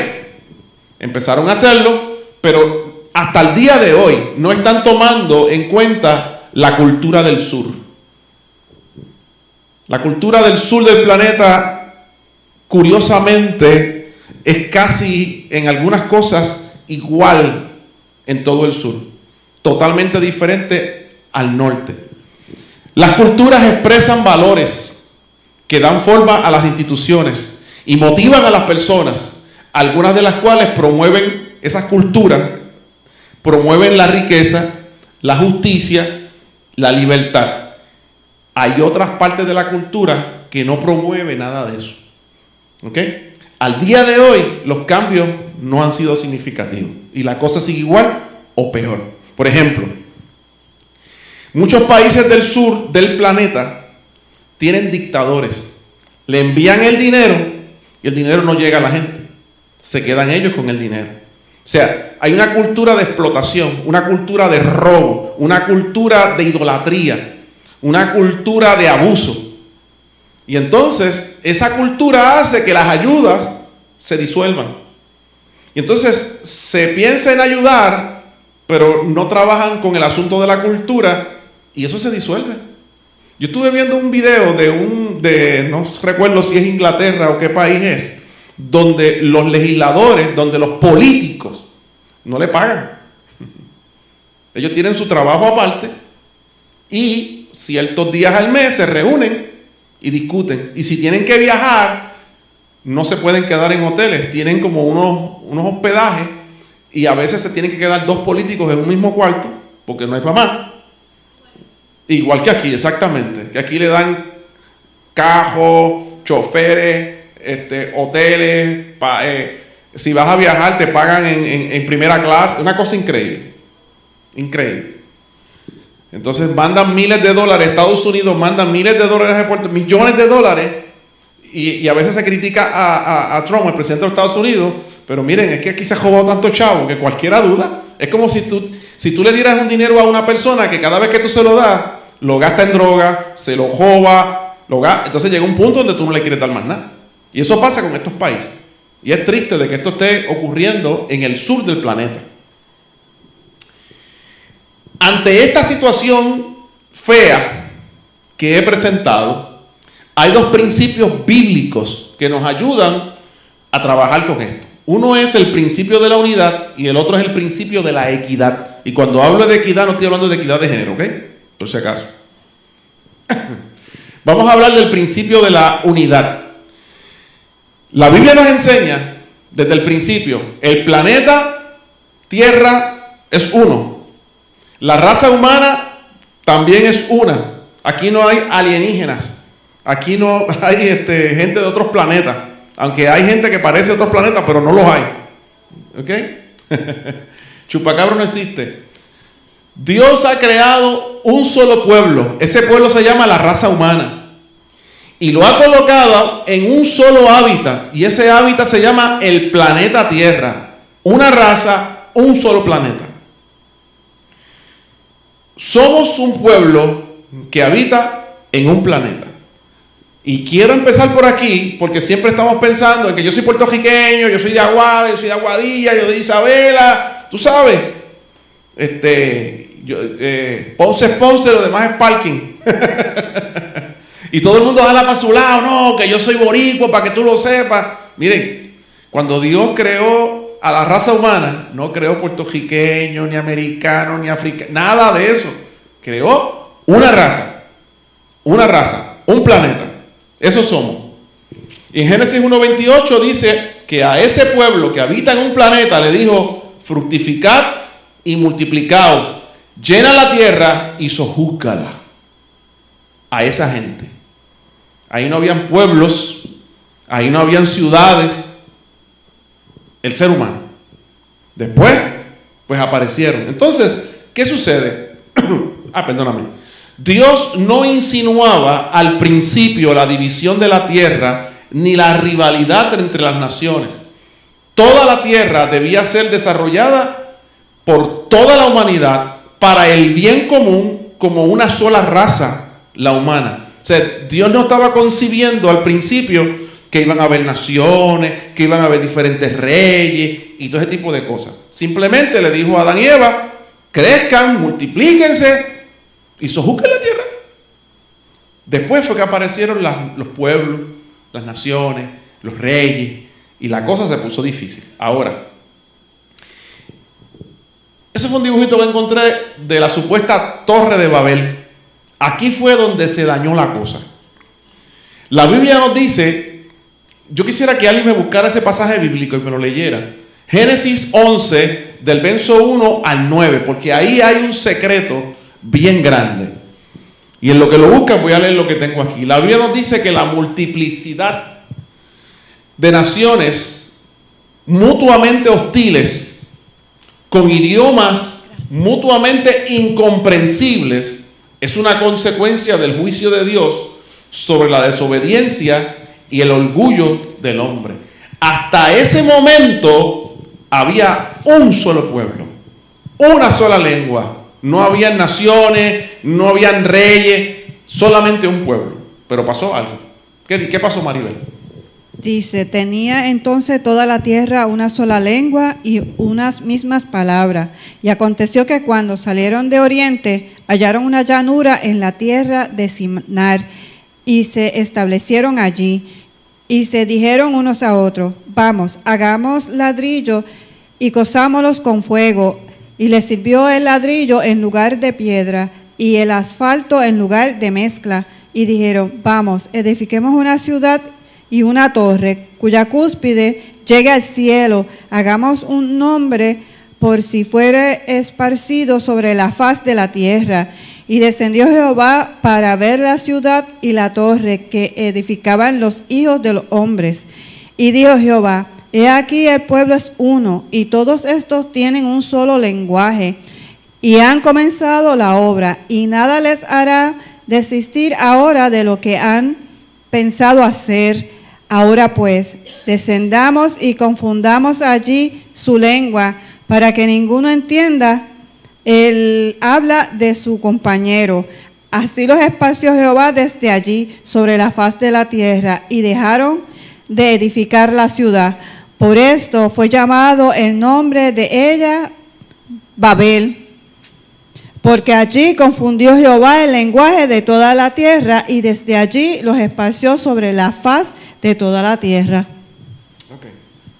empezaron a hacerlo, pero hasta el día de hoy no están tomando en cuenta la cultura del sur. La cultura del sur del planeta, curiosamente, es casi en algunas cosas igual en todo el sur. Totalmente diferente al norte. Las culturas expresan valores que dan forma a las instituciones y motivan a las personas, algunas de las cuales promueven esas culturas, promueven la riqueza, la justicia, la libertad. Hay otras partes de la cultura que no promueve nada de eso. ¿Ok? Al día de hoy, los cambios no han sido significativos y la cosa sigue igual o peor. Por ejemplo, muchos países del sur del planeta tienen dictadores. Le envían el dinero y el dinero no llega a la gente. Se quedan ellos con el dinero. O sea, hay una cultura de explotación, una cultura de robo, una cultura de idolatría, una cultura de abuso. Y entonces esa cultura hace que las ayudas se disuelvan. Y entonces se piensa en ayudar, pero no trabajan con el asunto de la cultura y eso se disuelve. Yo estuve viendo un video no recuerdo si es Inglaterra o qué país es, donde los legisladores, donde los políticos no le pagan. Ellos tienen su trabajo aparte y ciertos días al mes se reúnen y discuten. Y si tienen que viajar, no se pueden quedar en hoteles, tienen como unos hospedajes y a veces se tienen que quedar dos políticos en un mismo cuarto porque no hay para más. Igual que aquí, exactamente, que aquí le dan cajos, choferes, hoteles, si vas a viajar te pagan en primera clase, una cosa increíble, increíble. Entonces mandan miles de dólares, Estados Unidos manda miles de dólares a Puerto, millones de dólares, y a veces se critica a Trump, el presidente de Estados Unidos, pero miren, es que aquí se ha robado tanto chavo que cualquiera duda. Es como si tú le dieras un dinero a una persona que cada vez que tú se lo das, lo gasta en droga, se lo roba, entonces llega un punto donde tú no le quieres dar más nada. Y eso pasa con estos países. Y es triste de que esto esté ocurriendo en el sur del planeta. Ante esta situación fea que he presentado, hay dos principios bíblicos que nos ayudan a trabajar con esto. Uno es el principio de la unidad y el otro es el principio de la equidad. Y cuando hablo de equidad no estoy hablando de equidad de género, ¿ok? Por si acaso. Vamos a hablar del principio de la unidad. La Biblia nos enseña desde el principio, el planeta Tierra es uno. La raza humana también es una. Aquí no hay alienígenas. Aquí no hay gente de otros planetas. Aunque hay gente que parece de otros planetas, pero no los hay. ¿Ok? Chupacabra no existe. Dios ha creado un solo pueblo. Ese pueblo se llama la raza humana. Y lo ha colocado en un solo hábitat. Y ese hábitat se llama el planeta Tierra. Una raza, un solo planeta. Somos un pueblo que habita en un planeta. Y quiero empezar por aquí, porque siempre estamos pensando en que yo soy puertorriqueño, yo soy de Aguada, yo soy de Aguadilla, yo soy de Isabela, tú sabes. Ponce es Ponce, lo demás es parking. Y todo el mundo jala para su lado, no, que yo soy boricua, para que tú lo sepas. Miren, cuando Dios creó a la raza humana, no creó puertorriqueño, ni americano, ni africano, nada de eso. Creó una raza, un planeta. Eso somos. Y en Génesis 1:28 dice que a ese pueblo que habita en un planeta le dijo, fructificad y multiplicaos, llena la tierra y sojúzgala. A esa gente. Ahí no habían pueblos, ahí no habían ciudades, el ser humano. Después, pues aparecieron. Entonces, ¿qué sucede? Perdóname. Dios no insinuaba al principio la división de la tierra ni la rivalidad entre las naciones. Toda la tierra debía ser desarrollada por toda la humanidad para el bien común como una sola raza, la humana. O sea, Dios no estaba concibiendo al principio que iban a haber naciones, que iban a haber diferentes reyes y todo ese tipo de cosas. Simplemente le dijo a Adán y Eva, crezcan, multiplíquense y sojuzguen la tierra. Después fue que aparecieron los pueblos, las naciones, los reyes, y la cosa se puso difícil. Ahora, ese fue un dibujito que encontré de la supuesta Torre de Babel. Aquí fue donde se dañó la cosa. La Biblia nos dice, yo quisiera que alguien me buscara ese pasaje bíblico y me lo leyera. Génesis 11, del verso 1 al 9, porque ahí hay un secreto bien grande. Y en lo que lo buscan voy a leer lo que tengo aquí. La Biblia nos dice que la multiplicidad de naciones mutuamente hostiles, con idiomas mutuamente incomprensibles, es una consecuencia del juicio de Dios sobre la desobediencia y el orgullo del hombre. Hasta ese momento había un solo pueblo, una sola lengua. No habían naciones, no habían reyes, solamente un pueblo. Pero pasó algo. ¿Qué pasó, Maribel? Dice, tenía entonces toda la tierra una sola lengua y unas mismas palabras. Y aconteció que cuando salieron de oriente, hallaron una llanura en la tierra de Sinar, y se establecieron allí. Y se dijeron unos a otros, vamos, hagamos ladrillo y cosámoslos con fuego. Y les sirvió el ladrillo en lugar de piedra y el asfalto en lugar de mezcla. Y dijeron, vamos, edifiquemos una ciudad y una torre, cuya cúspide llegue al cielo. Hagamos un nombre por si fuere esparcido sobre la faz de la tierra. Y descendió Jehová para ver la ciudad y la torre que edificaban los hijos de los hombres. Y dijo Jehová, he aquí el pueblo es uno, y todos estos tienen un solo lenguaje, y han comenzado la obra, y nada les hará desistir ahora de lo que han pensado hacer. Ahora pues, descendamos y confundamos allí su lengua, para que ninguno entienda el habla de su compañero. Así los esparció Jehová desde allí sobre la faz de la tierra, y dejaron de edificar la ciudad. Por esto fue llamado el nombre de ella Babel, porque allí confundió Jehová el lenguaje de toda la tierra, y desde allí los esparció sobre la faz de toda la tierra. Okay.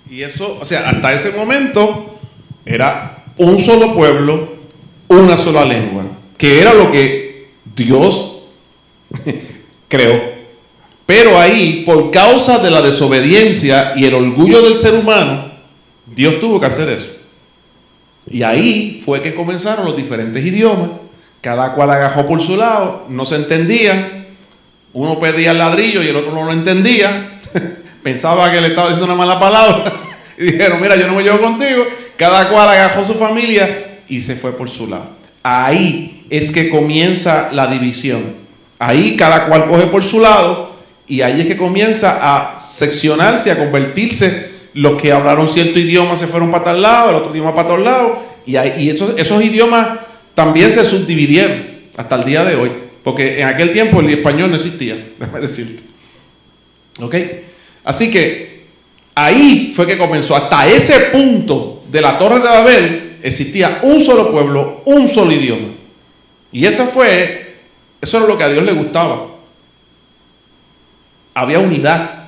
Y eso, o sea, hasta ese momento era un solo pueblo, una sola lengua, que era lo que Dios creó. Pero ahí, por causa de la desobediencia y el orgullo del ser humano, Dios tuvo que hacer eso. Y ahí fue que comenzaron los diferentes idiomas, cada cual agajó por su lado, no se entendían, uno pedía el ladrillo y el otro no lo entendía, pensaba que le estaba diciendo una mala palabra, y dijeron, mira, yo no me llevo contigo, cada cual agajó su familia y se fue por su lado. Ahí es que comienza la división, ahí cada cual coge por su lado, y ahí es que comienza a seccionarse, a convertirse. Los que hablaron cierto idioma se fueron para tal lado, el otro idioma para otro lado, y esos idiomas también se subdividieron hasta el día de hoy, porque en aquel tiempo el español no existía, déjame decirte. ¿Ok? Así que ahí fue que comenzó. Hasta ese punto de la Torre de Babel existía un solo pueblo, un solo idioma, y eso era lo que a Dios le gustaba. Había unidad.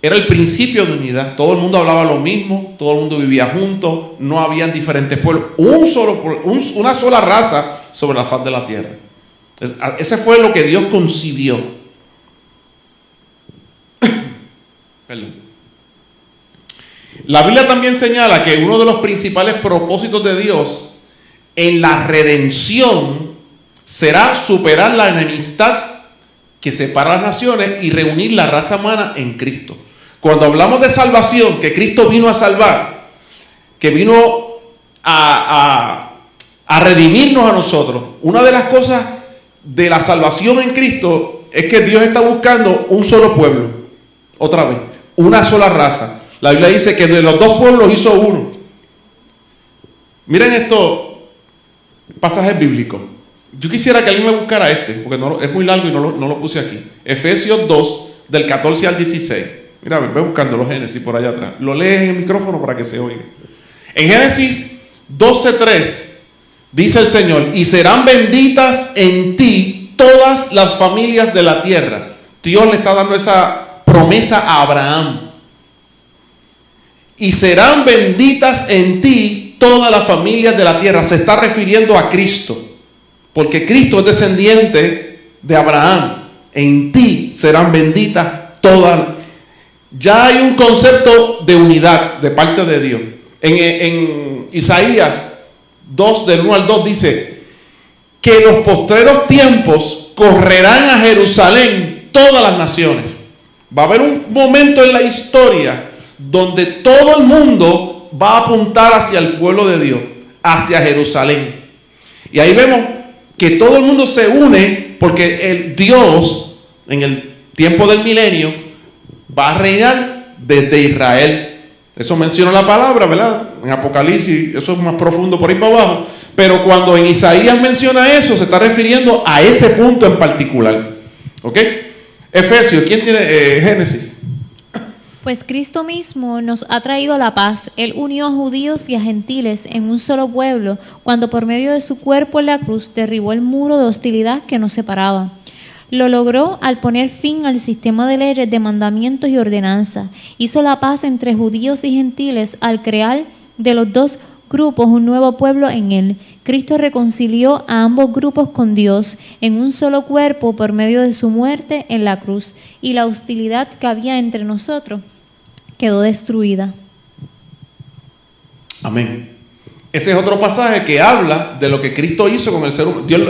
Era el principio de unidad. Todo el mundo hablaba lo mismo, todo el mundo vivía juntos, no habían diferentes pueblos, una sola raza sobre la faz de la tierra. Ese fue lo que Dios concibió. Perdón. La Biblia también señala que uno de los principales propósitos de Dios en la redención será superar la enemistad que separa las naciones y reunir la raza humana en Cristo. Cuando hablamos de salvación, que Cristo vino a salvar, que vino a redimirnos a nosotros, una de las cosas de la salvación en Cristo es que Dios está buscando un solo pueblo, otra vez, una sola raza. La Biblia dice que de los dos pueblos hizo uno. Miren estos pasajes bíblicos. Yo quisiera que alguien me buscara porque es muy largo y no lo puse aquí. Efesios 2, del 14 al 16. Mira, ve buscando los Génesis por allá atrás. Lo lees en el micrófono para que se oiga. En Génesis 12:3 Dice el Señor, y serán benditas en ti todas las familias de la tierra. Dios le está dando esa promesa a Abraham. Y serán benditas en ti todas las familias de la tierra. Se está refiriendo a Cristo, porque Cristo es descendiente de Abraham. En ti serán benditas todas. Ya hay un concepto de unidad de parte de Dios. En Isaías 2, del 1 al 2 dice que en los postreros tiempos correrán a Jerusalén todas las naciones. Va a haber un momento en la historia donde todo el mundo va a apuntar hacia el pueblo de Dios, hacia Jerusalén. Y ahí vemos que todo el mundo se une porque el Dios en el tiempo del milenio va a reinar desde Israel. Eso menciona la palabra, ¿verdad? En Apocalipsis, eso es más profundo por ahí para abajo. Pero cuando en Isaías menciona eso, se está refiriendo a ese punto en particular. ¿Ok? Efesios, ¿quién tiene Génesis? Pues Cristo mismo nos ha traído la paz. Él unió a judíos y a gentiles en un solo pueblo, cuando por medio de su cuerpo en la cruz derribó el muro de hostilidad que nos separaba. Lo logró al poner fin al sistema de leyes, de mandamientos y ordenanzas. Hizo la paz entre judíos y gentiles al crear de los dos grupos un nuevo pueblo en él. Cristo reconcilió a ambos grupos con Dios en un solo cuerpo por medio de su muerte en la cruz, y la hostilidad que había entre nosotros quedó destruida. Amén. Ese es otro pasaje que habla de lo que Cristo hizo con el ser humano. Dios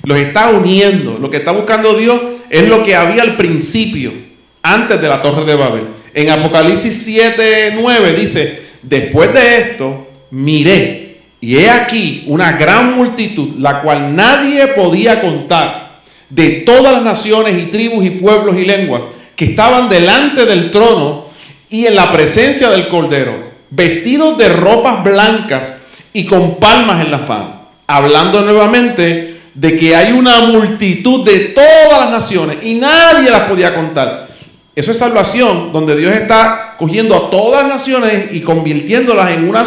los está uniendo. Lo que está buscando Dios es lo que había al principio, antes de la Torre de Babel. En Apocalipsis 7:9 dice: después de esto miré, y he aquí una gran multitud, la cual nadie podía contar, de todas las naciones y tribus y pueblos y lenguas, que estaban delante del trono y en la presencia del Cordero, vestidos de ropas blancas y con palmas en las manos, hablando nuevamente de que hay una multitud de todas las naciones y nadie las podía contar. Eso es salvación, donde Dios está cogiendo a todas las naciones y convirtiéndolas en una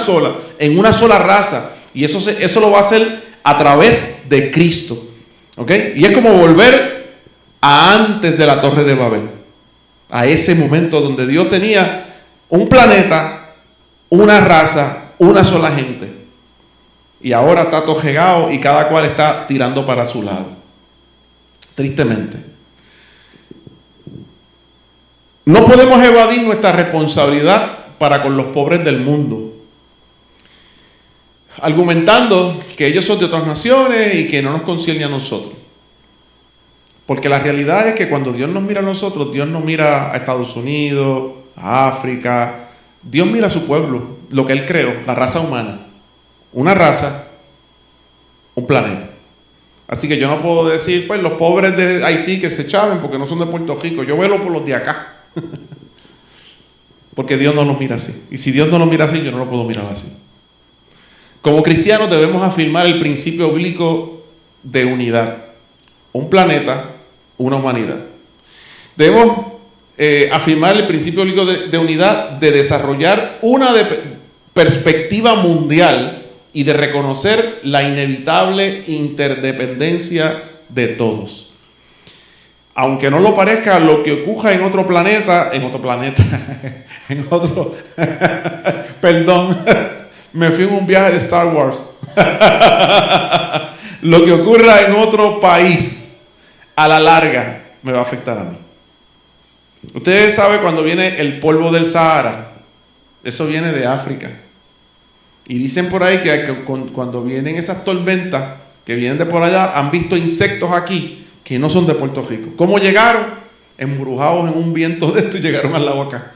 sola raza. Y eso lo va a hacer a través de Cristo. ¿Ok? Y es como volver a antes de la Torre de Babel, a ese momento donde Dios tenía un planeta, una raza, una sola gente. Y ahora está tojegado y cada cual está tirando para su lado. Tristemente. No podemos evadir nuestra responsabilidad para con los pobres del mundo, argumentando que ellos son de otras naciones y que no nos concierne a nosotros. Porque la realidad es que cuando Dios nos mira a nosotros, Dios no mira a Estados Unidos, a África. Dios mira a su pueblo, lo que Él creó, la raza humana. Una raza, un planeta. Así que yo no puedo decir, pues, los pobres de Haití que se chaven porque no son de Puerto Rico. Yo velo por los de acá. Porque Dios no los mira así. Y si Dios no los mira así, yo no lo puedo mirar así. Como cristianos debemos afirmar el principio bíblico de unidad. Un planeta, una humanidad. Debemos afirmar el principio bíblico de unidad, de desarrollar una perspectiva mundial y de reconocer la inevitable interdependencia de todos. Aunque no lo parezca, lo que ocurra en otro planeta, perdón, me fui en un viaje de Star Wars. Lo que ocurra en otro país, a la larga, me va a afectar a mí. Ustedes saben cuando viene el polvo del Sahara, eso viene de África. Y dicen por ahí que cuando vienen esas tormentas que vienen de por allá, han visto insectos aquí que no son de Puerto Rico. ¿Cómo llegaron? Embrujados en un viento de esto y llegaron al lado acá.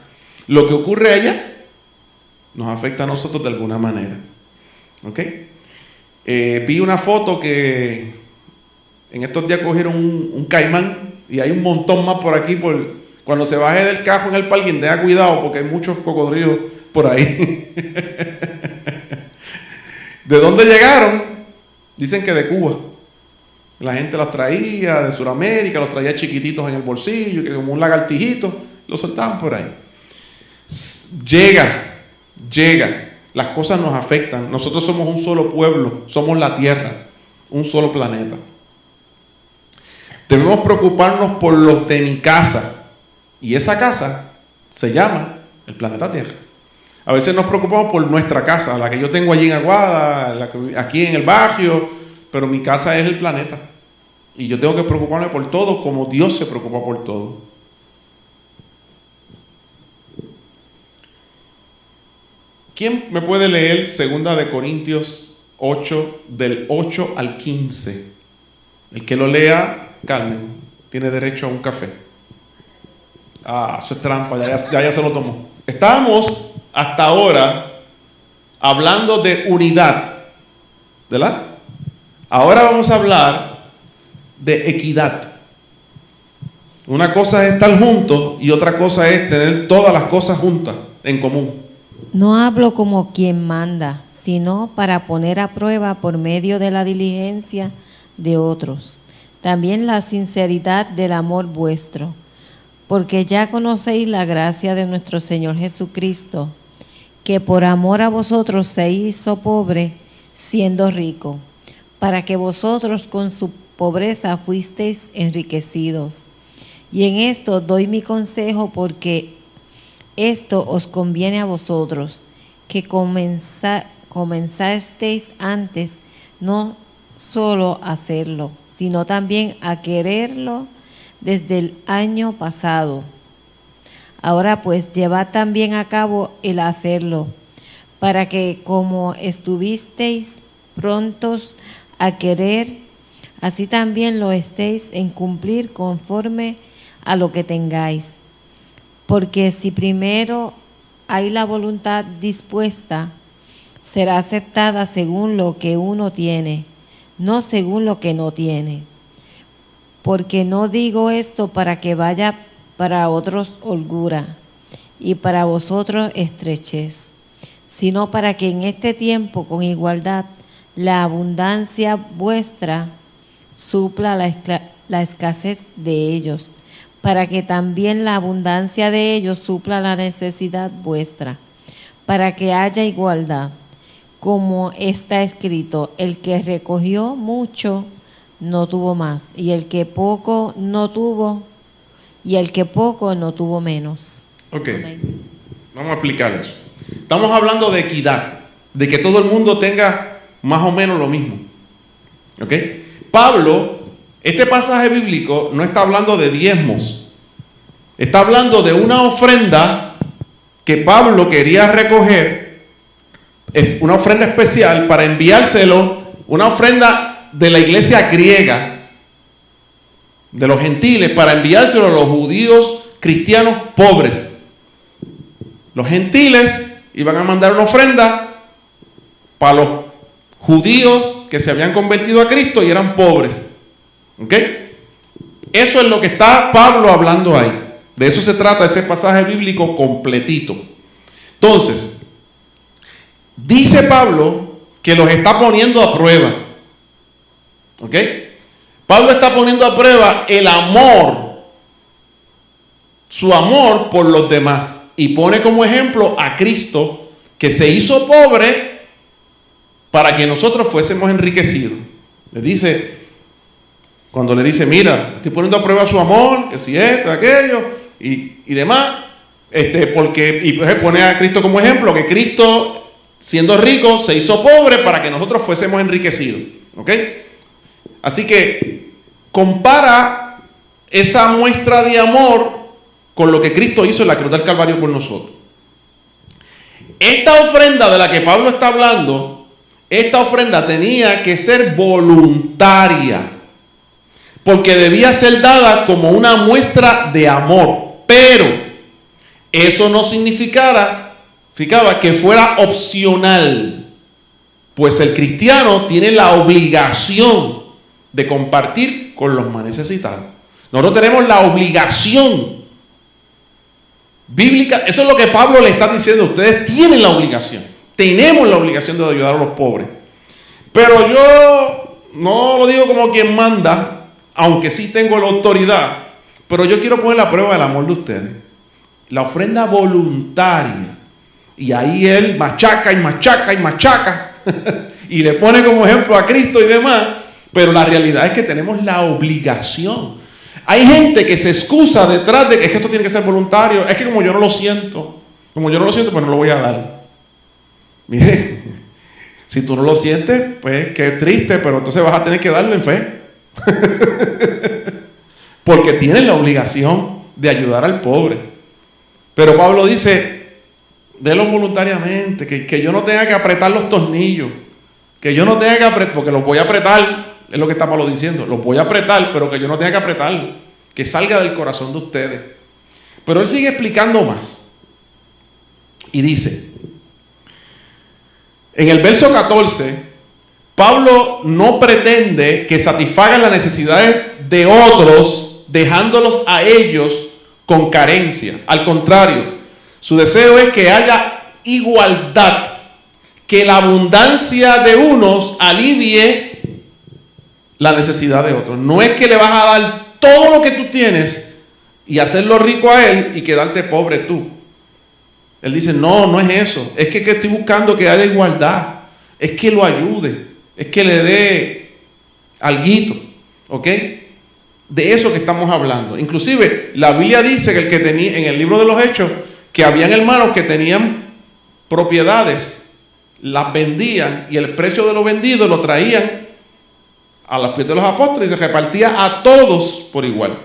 Lo que ocurre allá nos afecta a nosotros de alguna manera. ¿Ok? Vi una foto que en estos días cogieron un caimán y hay un montón más por aquí. Cuando se baje del carro en el parking, tenga cuidado porque hay muchos cocodrilos por ahí. ¿De dónde llegaron? Dicen que de Cuba. La gente los traía de Sudamérica, los traía chiquititos en el bolsillo, que como un lagartijito, los soltaban por ahí. Llega. las cosas nos afectan. Nosotros somos un solo pueblo, somos la tierra, un solo planeta. Debemos preocuparnos por los de mi casa, y esa casa se llama el planeta Tierra. A veces nos preocupamos por nuestra casa, la que yo tengo allí en Aguada, aquí en el barrio, pero mi casa es el planeta. Y yo tengo que preocuparme por todo como Dios se preocupa por todo. ¿Quién me puede leer 2 de Corintios 8, del 8 al 15? El que lo lea, Carmen, tiene derecho a un café. Ah, eso es trampa, ya se lo tomó. Estábamos hasta ahora hablando de unidad, ¿verdad? Ahora vamos a hablar de equidad. Una cosa es estar juntos y otra cosa es tener todas las cosas juntas, en común. No hablo como quien manda, sino para poner a prueba por medio de la diligencia de otros, también la sinceridad del amor vuestro, porque ya conocéis la gracia de nuestro Señor Jesucristo, que por amor a vosotros se hizo pobre, siendo rico, para que vosotros con su pobreza fuisteis enriquecidos. Y en esto doy mi consejo, porque esto os conviene a vosotros, que comenzasteis antes no solo a hacerlo, sino también a quererlo desde el año pasado. Ahora pues llevad también a cabo el hacerlo, para que como estuvisteis prontos a querer, así también lo estéis en cumplir conforme a lo que tengáis. Porque si primero hay la voluntad dispuesta, será aceptada según lo que uno tiene, no según lo que no tiene. Porque no digo esto para que vaya para otros holgura y para vosotros estrechez, sino para que en este tiempo con igualdad la abundancia vuestra supla la escasez de ellos, para que también la abundancia de ellos supla la necesidad vuestra, para que haya igualdad. Como está escrito, el que recogió mucho no tuvo más, y el que poco no tuvo, y el que poco no tuvo menos. Ok, vamos a explicar eso. Estamos hablando de equidad, de que todo el mundo tenga más o menos lo mismo. Ok, Pablo, este pasaje bíblico no está hablando de diezmos, está hablando de una ofrenda que Pablo quería recoger, una ofrenda especial para enviárselo, una ofrenda de la iglesia griega, de los gentiles, para enviárselo a los judíos cristianos pobres. Los gentiles iban a mandar una ofrenda para los judíos que se habían convertido a Cristo y eran pobres. ¿Ok? Eso es lo que está Pablo hablando ahí. De eso se trata ese pasaje bíblico completito. Entonces, dice Pablo que los está poniendo a prueba. ¿Ok? Pablo está poniendo a prueba el amor, su amor por los demás. Y pone como ejemplo a Cristo, que se hizo pobre para que nosotros fuésemos enriquecidos. Le dice, cuando le dice, mira, estoy poniendo a prueba su amor, que si esto, aquello, y demás, porque pone a Cristo como ejemplo, que Cristo, siendo rico, se hizo pobre para que nosotros fuésemos enriquecidos. ¿Ok? Así que compara esa muestra de amor con lo que Cristo hizo en la cruz del Calvario por nosotros. Esta ofrenda de la que Pablo está hablando, esta ofrenda tenía que ser voluntaria, porque debía ser dada como una muestra de amor, pero eso no significaba que fuera opcional, pues el cristiano tiene la obligación de compartir con los más necesitados. Nosotros tenemos la obligación bíblica, eso es lo que Pablo le está diciendo, ustedes tienen la obligación, tenemos la obligación de ayudar a los pobres. Pero yo no lo digo como quien manda, aunque sí tengo la autoridad, pero yo quiero poner la prueba del amor de ustedes. La ofrenda voluntaria. Y ahí él machaca y machaca y machaca y le pone como ejemplo a Cristo y demás. Pero la realidad es que tenemos la obligación. Hay gente que se excusa detrás de que es que esto tiene que ser voluntario. Es que como yo no lo siento, pues no lo voy a dar. Mire, si tú no lo sientes, pues qué triste, pero entonces vas a tener que darlo en fe. Porque tienes la obligación de ayudar al pobre. Pero Pablo dice, délo voluntariamente, que yo no tenga que apretar los tornillos, que yo no tenga que apretar, porque los voy a apretar, es lo que está Pablo diciendo, los voy a apretar, pero que yo no tenga que apretar, que salga del corazón de ustedes. Pero él sigue explicando más. Y dice, en el verso 14, Pablo no pretende que satisfagan las necesidades de otros, dejándolos a ellos con carencia. Al contrario, su deseo es que haya igualdad, que la abundancia de unos alivie la necesidad de otros. No es que le vas a dar todo lo que tú tienes y hacerlo rico a él y quedarte pobre tú. Él dice, no es eso. Es que estoy buscando que haya igualdad. Es que lo ayude. Es que le dé alguito. ¿Ok? De eso que estamos hablando. Inclusive, la Biblia dice que el que tenía, en el libro de los Hechos, que habían hermanos que tenían propiedades, las vendían y el precio de lo vendido lo traían a los pies de los apóstoles y se repartía a todos por igual.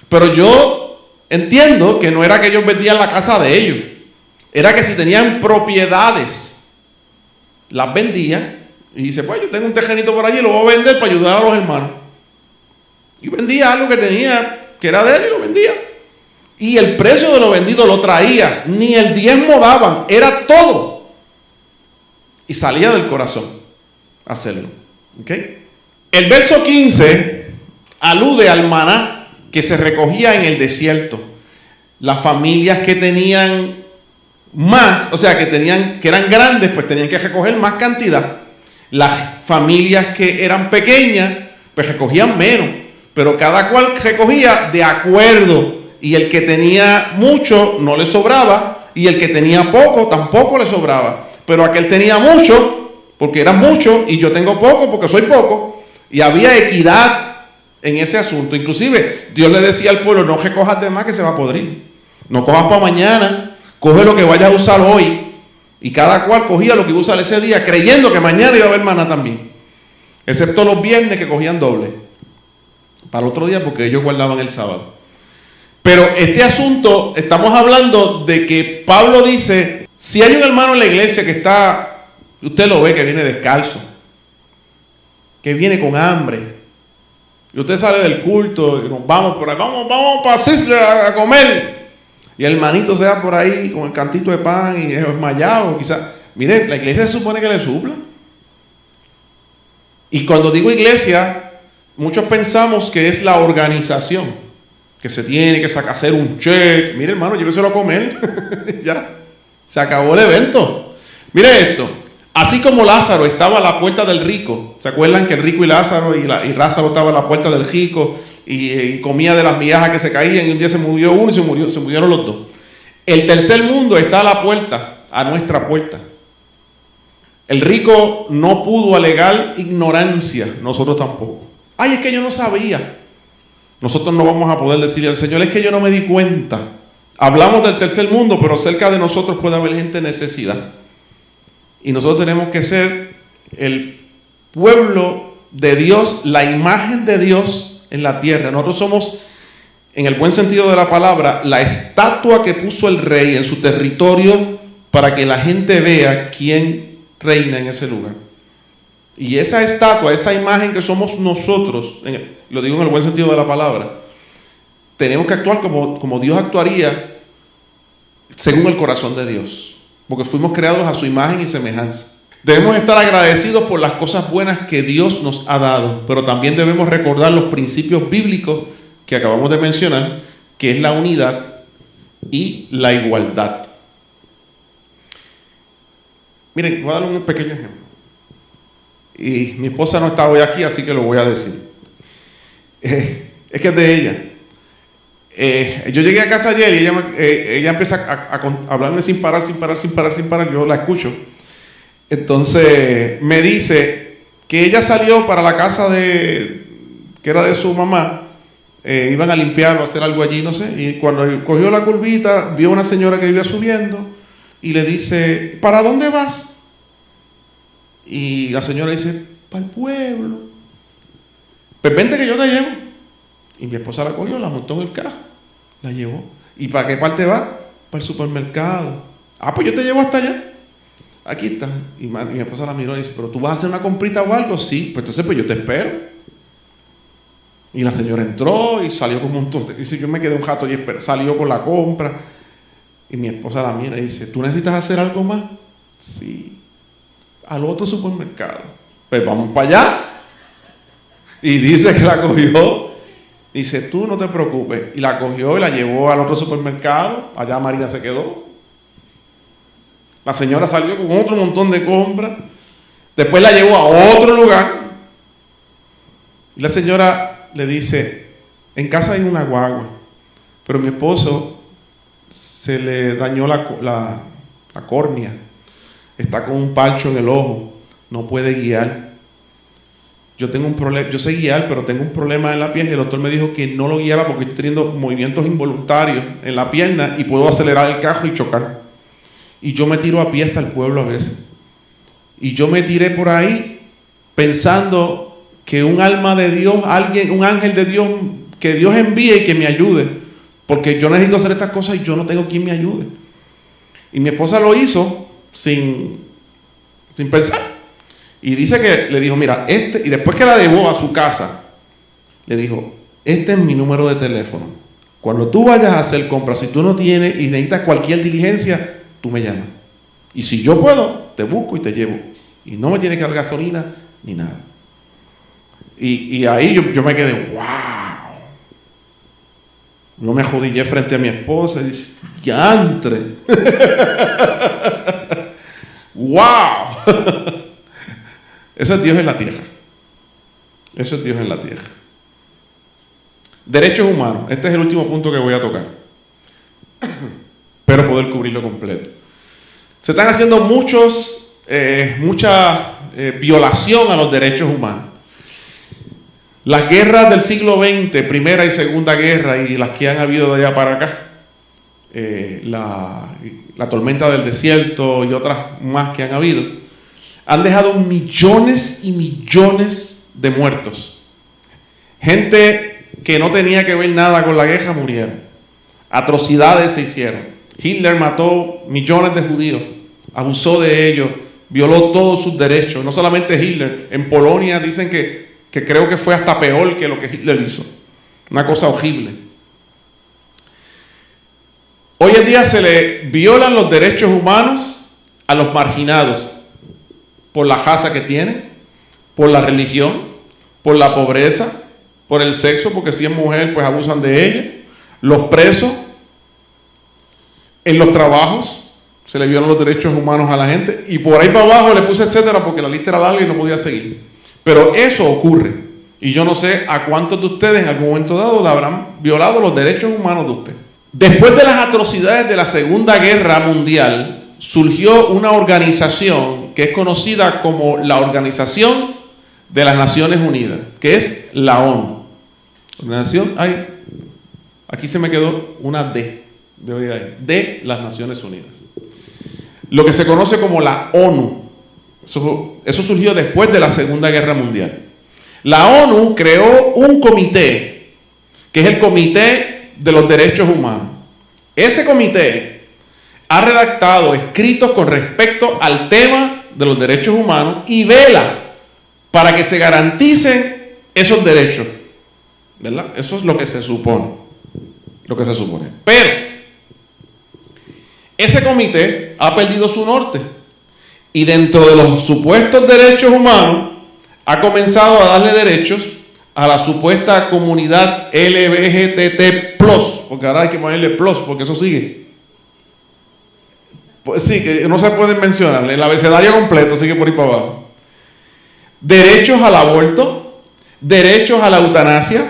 Pero yo entiendo que no era que ellos vendían la casa de ellos. Era que si tenían propiedades, las vendían. Y dice, pues yo tengo un tejenito por allí, lo voy a vender para ayudar a los hermanos. Y vendía algo que tenía, que era de él, y lo vendía. Y el precio de lo vendido lo traía. Ni el diezmo daban, era todo. Y salía del corazón hacerlo. ¿Ok? El verso 15 alude al maná que se recogía en el desierto. Las familias que tenían más, o sea, que eran grandes, pues tenían que recoger más cantidad. Las familias que eran pequeñas, pues recogían menos, pero cada cual recogía de acuerdo, y el que tenía mucho no le sobraba, y el que tenía poco tampoco le sobraba, pero aquel tenía mucho, porque era mucho, y yo tengo poco, porque soy poco, y había equidad en ese asunto. Inclusive, Dios le decía al pueblo, no recojas de más que se va a podrir, no cojas para mañana, coge lo que vayas a usar hoy. Y cada cual cogía lo que iba a usar ese día, creyendo que mañana iba a haber maná también. Excepto los viernes que cogían doble para el otro día, porque ellos guardaban el sábado. Pero este asunto, estamos hablando de que Pablo dice, si hay un hermano en la iglesia que está, usted lo ve que viene descalzo, que viene con hambre, y usted sale del culto y nos vamos por ahí, vamos para Sisler a comer. Y el hermanito se va por ahí con el cantito de pan y es desmayado, quizás. Mire, la iglesia se supone que le supla. Y cuando digo iglesia, muchos pensamos que es la organización, que se tiene que hacer un cheque. Mire, hermano, lléveselo a comer. Ya, se acabó el evento. Mire esto. Así como Lázaro estaba a la puerta del rico, ¿se acuerdan que el rico y Lázaro y Lázaro estaba a la puerta del rico y comía de las migajas que se caían, y un día se murió uno y se murieron los dos? El tercer mundo está a la puerta, a nuestra puerta. El rico no pudo alegar ignorancia, nosotros tampoco. Ay, es que yo no sabía. Nosotros no vamos a poder decirle al Señor, es que yo no me di cuenta. Hablamos del tercer mundo, pero cerca de nosotros puede haber gente en necesidad. Y nosotros tenemos que ser el pueblo de Dios, la imagen de Dios en la tierra. Nosotros somos, en el buen sentido de la palabra, la estatua que puso el rey en su territorio para que la gente vea quién reina en ese lugar. Y esa estatua, esa imagen que somos nosotros, lo digo en el buen sentido de la palabra, tenemos que actuar como Dios actuaría según el corazón de Dios. Porque fuimos creados a su imagen y semejanza. Debemos estar agradecidos por las cosas buenas que Dios nos ha dado, pero también debemos recordar los principios bíblicos que acabamos de mencionar, que es la unidad y la igualdad. Miren, voy a dar un pequeño ejemplo. Y mi esposa no está hoy aquí, así que lo voy a decir. Es que es de ella. yo llegué a casa ayer y ella empieza a hablarme sin parar. Yo la escucho. Entonces me dice que ella salió para la casa que era de su mamá. Iban a limpiar o hacer algo allí, no sé. Y cuando cogió la curvita, vio una señora que vivía subiendo y le dice: ¿para dónde vas? Y la señora dice: para el pueblo. Pues vente que yo te llevo. Y mi esposa la cogió, la montó en el carro, la llevó. ¿Y para qué parte va? Para el supermercado. Ah, pues yo te llevo hasta allá. Aquí está. Y mi esposa la miró y dice: ¿pero tú vas a hacer una comprita o algo? Sí. Pues entonces pues yo te espero. Y la señora entró y salió con un montón. Dice: yo me quedé un rato y salió con la compra. Y mi esposa la mira y dice: ¿tú necesitas hacer algo más? Sí. Al otro supermercado. Pues vamos para allá. Y dice que la cogió. Dice: tú no te preocupes. Y la cogió y la llevó al otro supermercado. Allá Marina se quedó. La señora salió con otro montón de compras. Después la llevó a otro lugar. Y la señora le dice: en casa hay una guagua, pero mi esposo se le dañó la córnea, está con un parcho en el ojo, no puede guiar. Yo tengo un problema, yo sé guiar, pero tengo un problema en la pierna y el doctor me dijo que no lo guiara porque estoy teniendo movimientos involuntarios en la pierna y puedo acelerar el carro y chocar. Y yo me tiro a pie hasta el pueblo a veces. Y yo me tiré por ahí pensando que un alma de Dios, un ángel de Dios, que Dios envíe y que me ayude, porque yo necesito hacer estas cosas y yo no tengo quien me ayude. Y mi esposa lo hizo sin pensar. Y dice que le dijo: mira, y después que la llevó a su casa, le dijo: este es mi número de teléfono. Cuando tú vayas a hacer compras, si tú no tienes y necesitas cualquier diligencia, tú me llamas. Y si yo puedo, te busco y te llevo. Y no me tienes que dar gasolina ni nada. Y ahí yo me quedé: wow. Yo me jodillé frente a mi esposa y dije: ¡diantre! ¡Wow! Eso es Dios en la tierra. Eso es Dios en la tierra. Derechos humanos. Este es el último punto que voy a tocar. Espero poder cubrirlo completo. Se están haciendo mucha violación a los derechos humanos. Las guerras del siglo XX, Primera y Segunda Guerra, y las que han habido de allá para acá, la tormenta del desierto y otras más que han habido, han dejado millones y millones de muertos. Gente que no tenía que ver nada con la guerra murieron. Atrocidades se hicieron. Hitler mató millones de judíos, abusó de ellos, violó todos sus derechos. No solamente Hitler, en Polonia dicen que creo que fue hasta peor que lo que Hitler hizo. Una cosa horrible. Hoy en día se le violan los derechos humanos a los marginados por la raza que tienen, por la religión, por la pobreza, por el sexo, porque si es mujer pues abusan de ella, los presos, en los trabajos se le violan los derechos humanos a la gente, y por ahí para abajo le puse etcétera porque la lista era larga y no podía seguir. Pero eso ocurre, y yo no sé a cuántos de ustedes en algún momento dado le habrán violado los derechos humanos de usted. Después de las atrocidades de la Segunda Guerra Mundial, surgió una organización que es conocida como la Organización de las Naciones Unidas, que es la ONU. Aquí se me quedó una D, de las Naciones Unidas. Lo que se conoce como la ONU. Eso surgió después de la Segunda Guerra Mundial. La ONU creó un comité, que es el Comité de los Derechos Humanos. Ese comité ha redactado escritos con respecto al tema de los derechos humanos y vela para que se garanticen esos derechos, ¿verdad? Eso es lo que se supone. Pero ese comité ha perdido su norte y dentro de los supuestos derechos humanos ha comenzado a darle derechos a la supuesta comunidad LGBTT+, porque ahora hay que ponerle plus, porque eso sigue. Pues sí, que no se pueden mencionar, el abecedario completo sigue por ahí para abajo. Derechos al aborto, derechos a la eutanasia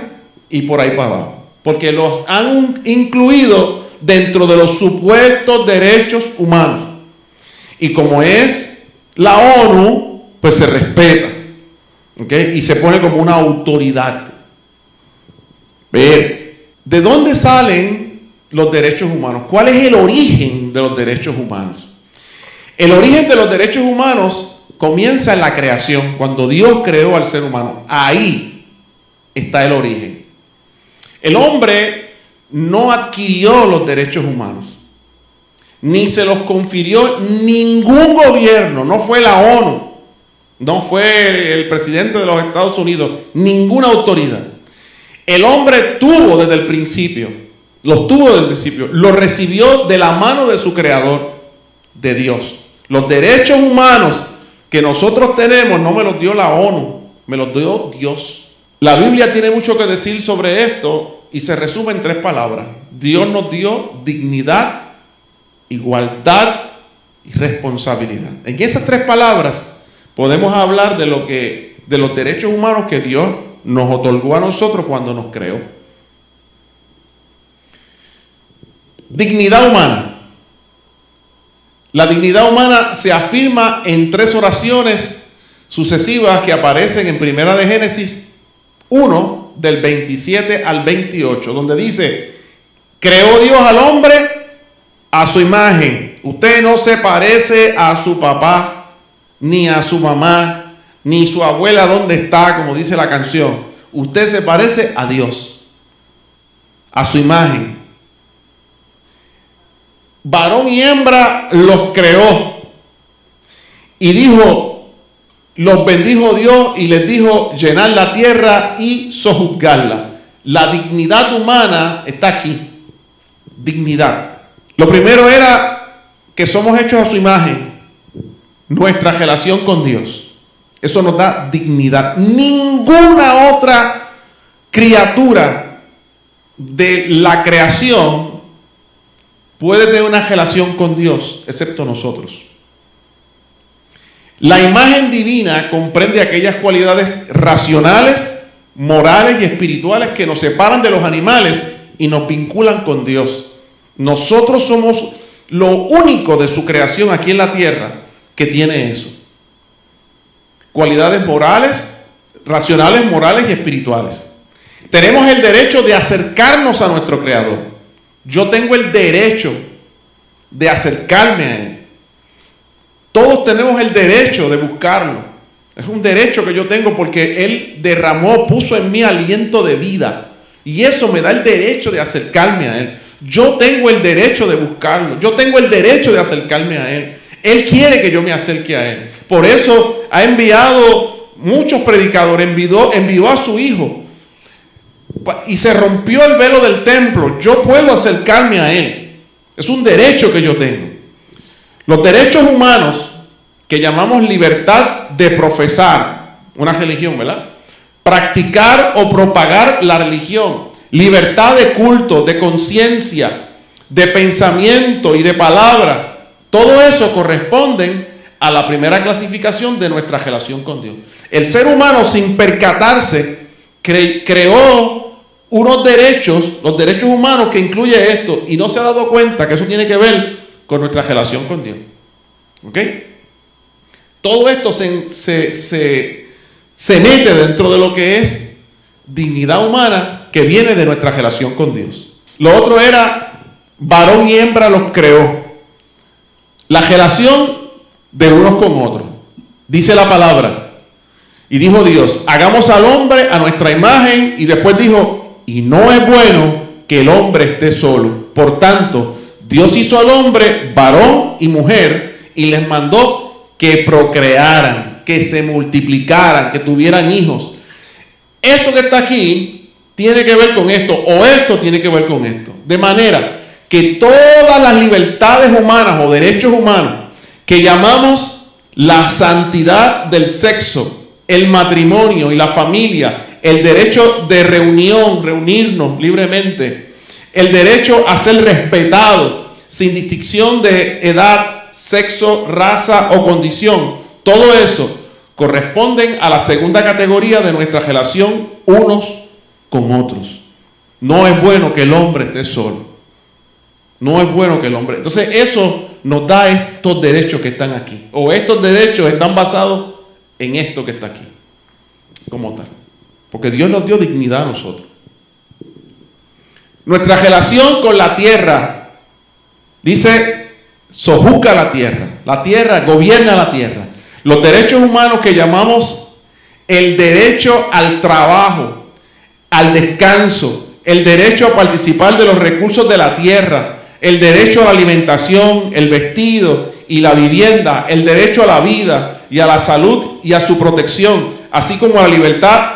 y por ahí para abajo. porque los han incluido dentro de los supuestos derechos humanos. Y como es la ONU, pues se respeta, ¿okay? Y se pone como una autoridad. Pero, ¿de dónde salen los derechos humanos? ¿Cuál es el origen de los derechos humanos? El origen de los derechos humanos comienza en la creación, cuando Dios creó al ser humano. Ahí está el origen. El hombre no adquirió los derechos humanos, ni se los confirió ningún gobierno, no fue la ONU, no fue el presidente de los Estados Unidos, ninguna autoridad. El hombre tuvo desde el principio, los tuvo desde el principio, los recibió de la mano de su creador, de Dios. Los derechos humanos que nosotros tenemos no me los dio la ONU, me los dio Dios. La Biblia tiene mucho que decir sobre esto y se resume en 3 palabras. Dios nos dio dignidad, igualdad y responsabilidad. En esas 3 palabras podemos hablar de los derechos humanos que Dios nos otorgó a nosotros cuando nos creó. Dignidad humana. La dignidad humana se afirma en 3 oraciones sucesivas que aparecen en Primera de Génesis 1, del 27 al 28, donde dice: creó Dios al hombre a su imagen. Usted no se parece a su papá, ni a su mamá, ni su abuela donde está, como dice la canción. Usted se parece a Dios, a su imagen. Varón y hembra los creó. Y dijo, los bendijo Dios y les dijo: llenad la tierra y sojuzgarla. La dignidad humana está aquí. Dignidad. Lo primero era que somos hechos a su imagen. Nuestra relación con Dios. Eso nos da dignidad. Ninguna otra criatura de la creación puede tener una relación con Dios, excepto nosotros. La imagen divina comprende aquellas cualidades racionales, morales y espirituales que nos separan de los animales y nos vinculan con Dios. Nosotros somos lo único de su creación aquí en la tierra que tiene eso. Cualidades morales, racionales, morales y espirituales. Tenemos el derecho de acercarnos a nuestro Creador. Yo tengo el derecho de acercarme a Él. Todos tenemos el derecho de buscarlo. Es un derecho que yo tengo porque Él derramó, puso en mí aliento de vida. Y eso me da el derecho de acercarme a Él. Yo tengo el derecho de buscarlo. Yo tengo el derecho de acercarme a Él. Él quiere que yo me acerque a Él. Por eso ha enviado muchos predicadores, envió a su Hijo. Y se rompió el velo del templo. Yo puedo acercarme a Él. Es un derecho que yo tengo. Los derechos humanos, que llamamos libertad de profesar una religión, ¿verdad? Practicar o propagar la religión. Libertad de culto, de conciencia, de pensamiento y de palabra. Todo eso corresponden a la primera clasificación de nuestra relación con Dios. El ser humano, sin percatarse, creó unos derechos, los derechos humanos, que incluye esto, y no se ha dado cuenta que eso tiene que ver con nuestra relación con Dios. ¿Ok? Todo esto se mete dentro de lo que es dignidad humana, que viene de nuestra relación con Dios. Lo otro era, varón y hembra los creó. La relación de unos con otros. Dice la palabra: y dijo Dios, hagamos al hombre a nuestra imagen, y después dijo, y no es bueno que el hombre esté solo. Por tanto, Dios hizo al hombre varón y mujer, y les mandó que procrearan, que se multiplicaran, que tuvieran hijos. Eso que está aquí tiene que ver con esto, o esto tiene que ver con esto. De manera que todas las libertades humanas o derechos humanos que llamamos la santidad del sexo, el matrimonio y la familia, el derecho de reunirnos libremente, el derecho a ser respetado sin distinción de edad, sexo, raza o condición, todo eso corresponden a la segunda categoría de nuestra relación unos con otros. No es bueno que el hombre esté solo. No es bueno que el hombre... Entonces eso nos da estos derechos que están aquí. O estos derechos están basados en esto que está aquí. Como tal. Porque Dios nos dio dignidad a nosotros. Nuestra relación con la tierra, dice, sojuzga la tierra, gobierna la tierra. Los derechos humanos que llamamos el derecho al trabajo, al descanso, el derecho a participar de los recursos de la tierra, el derecho a la alimentación, el vestido y la vivienda, el derecho a la vida y a la salud y a su protección, así como a la libertad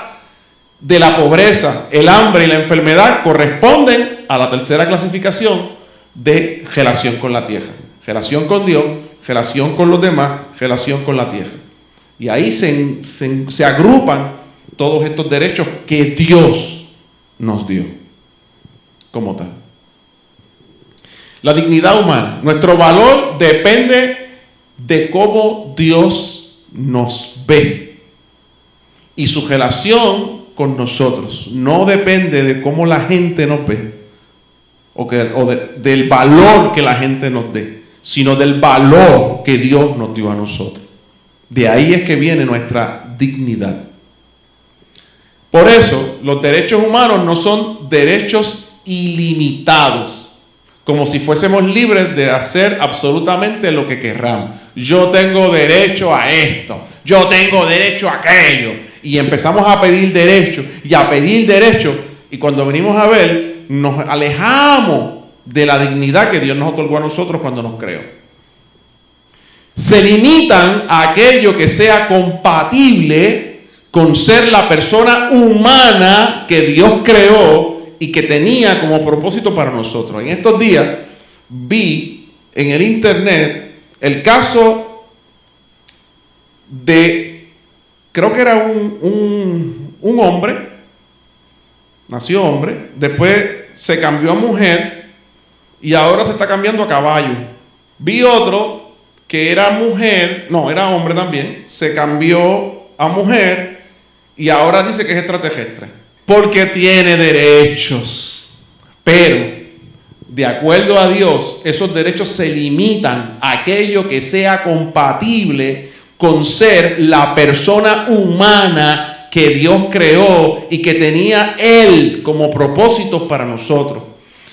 de la pobreza, el hambre y la enfermedad, corresponden a la tercera clasificación de relación con la tierra. Relación con Dios, relación con los demás, relación con la tierra. Y ahí se agrupan todos estos derechos que Dios nos dio como tal. La dignidad humana, nuestro valor depende de cómo Dios nos ve y su relación con nosotros. No depende de cómo la gente nos ve del valor que la gente nos dé, sino del valor que Dios nos dio a nosotros. De ahí es que viene nuestra dignidad. Por eso, los derechos humanos no son derechos ilimitados, como si fuésemos libres de hacer absolutamente lo que querramos. Yo tengo derecho a esto, yo tengo derecho a aquello. Y empezamos a pedir derechos y a pedir derechos. Y cuando venimos a ver, nos alejamos de la dignidad que Dios nos otorgó a nosotros cuando nos creó. Se limitan a aquello que sea compatible con ser la persona humana que Dios creó y que tenía como propósito para nosotros. En estos días vi en el internet el caso de, creo que era un hombre, nació hombre, después se cambió a mujer y ahora se está cambiando a caballo. Vi otro que era mujer, no, era hombre también, se cambió a mujer y ahora dice que es extraterrestre. Porque tiene derechos, pero de acuerdo a Dios, esos derechos se limitan a aquello que sea compatible con ser la persona humana que Dios creó y que tenía Él como propósitos para nosotros.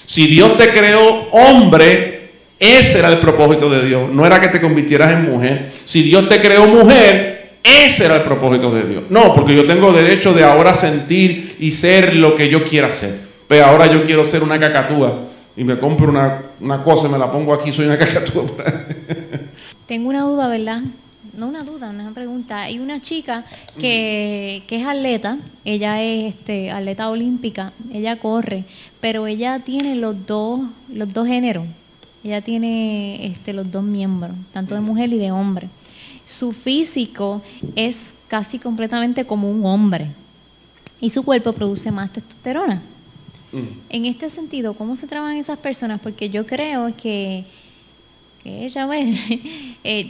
Si Dios te creó hombre, ese era el propósito de Dios, no era que te convirtieras en mujer. Si Dios te creó mujer, ese era el propósito de Dios. No, porque yo tengo derecho de ahora sentir y ser lo que yo quiera ser. Pero ahora yo quiero ser una cacatúa y me compro una cosa y me la pongo aquí, soy una cacatúa. Tengo una duda, ¿verdad? No una duda, una pregunta. Hay una chica que es atleta, ella es atleta olímpica, ella corre, pero ella tiene los dos géneros. Ella tiene los dos miembros, tanto de mujer y de hombre. Su físico es casi completamente como un hombre y su cuerpo produce más testosterona. En este sentido, ¿cómo se trabajan esas personas? Porque yo creo que ella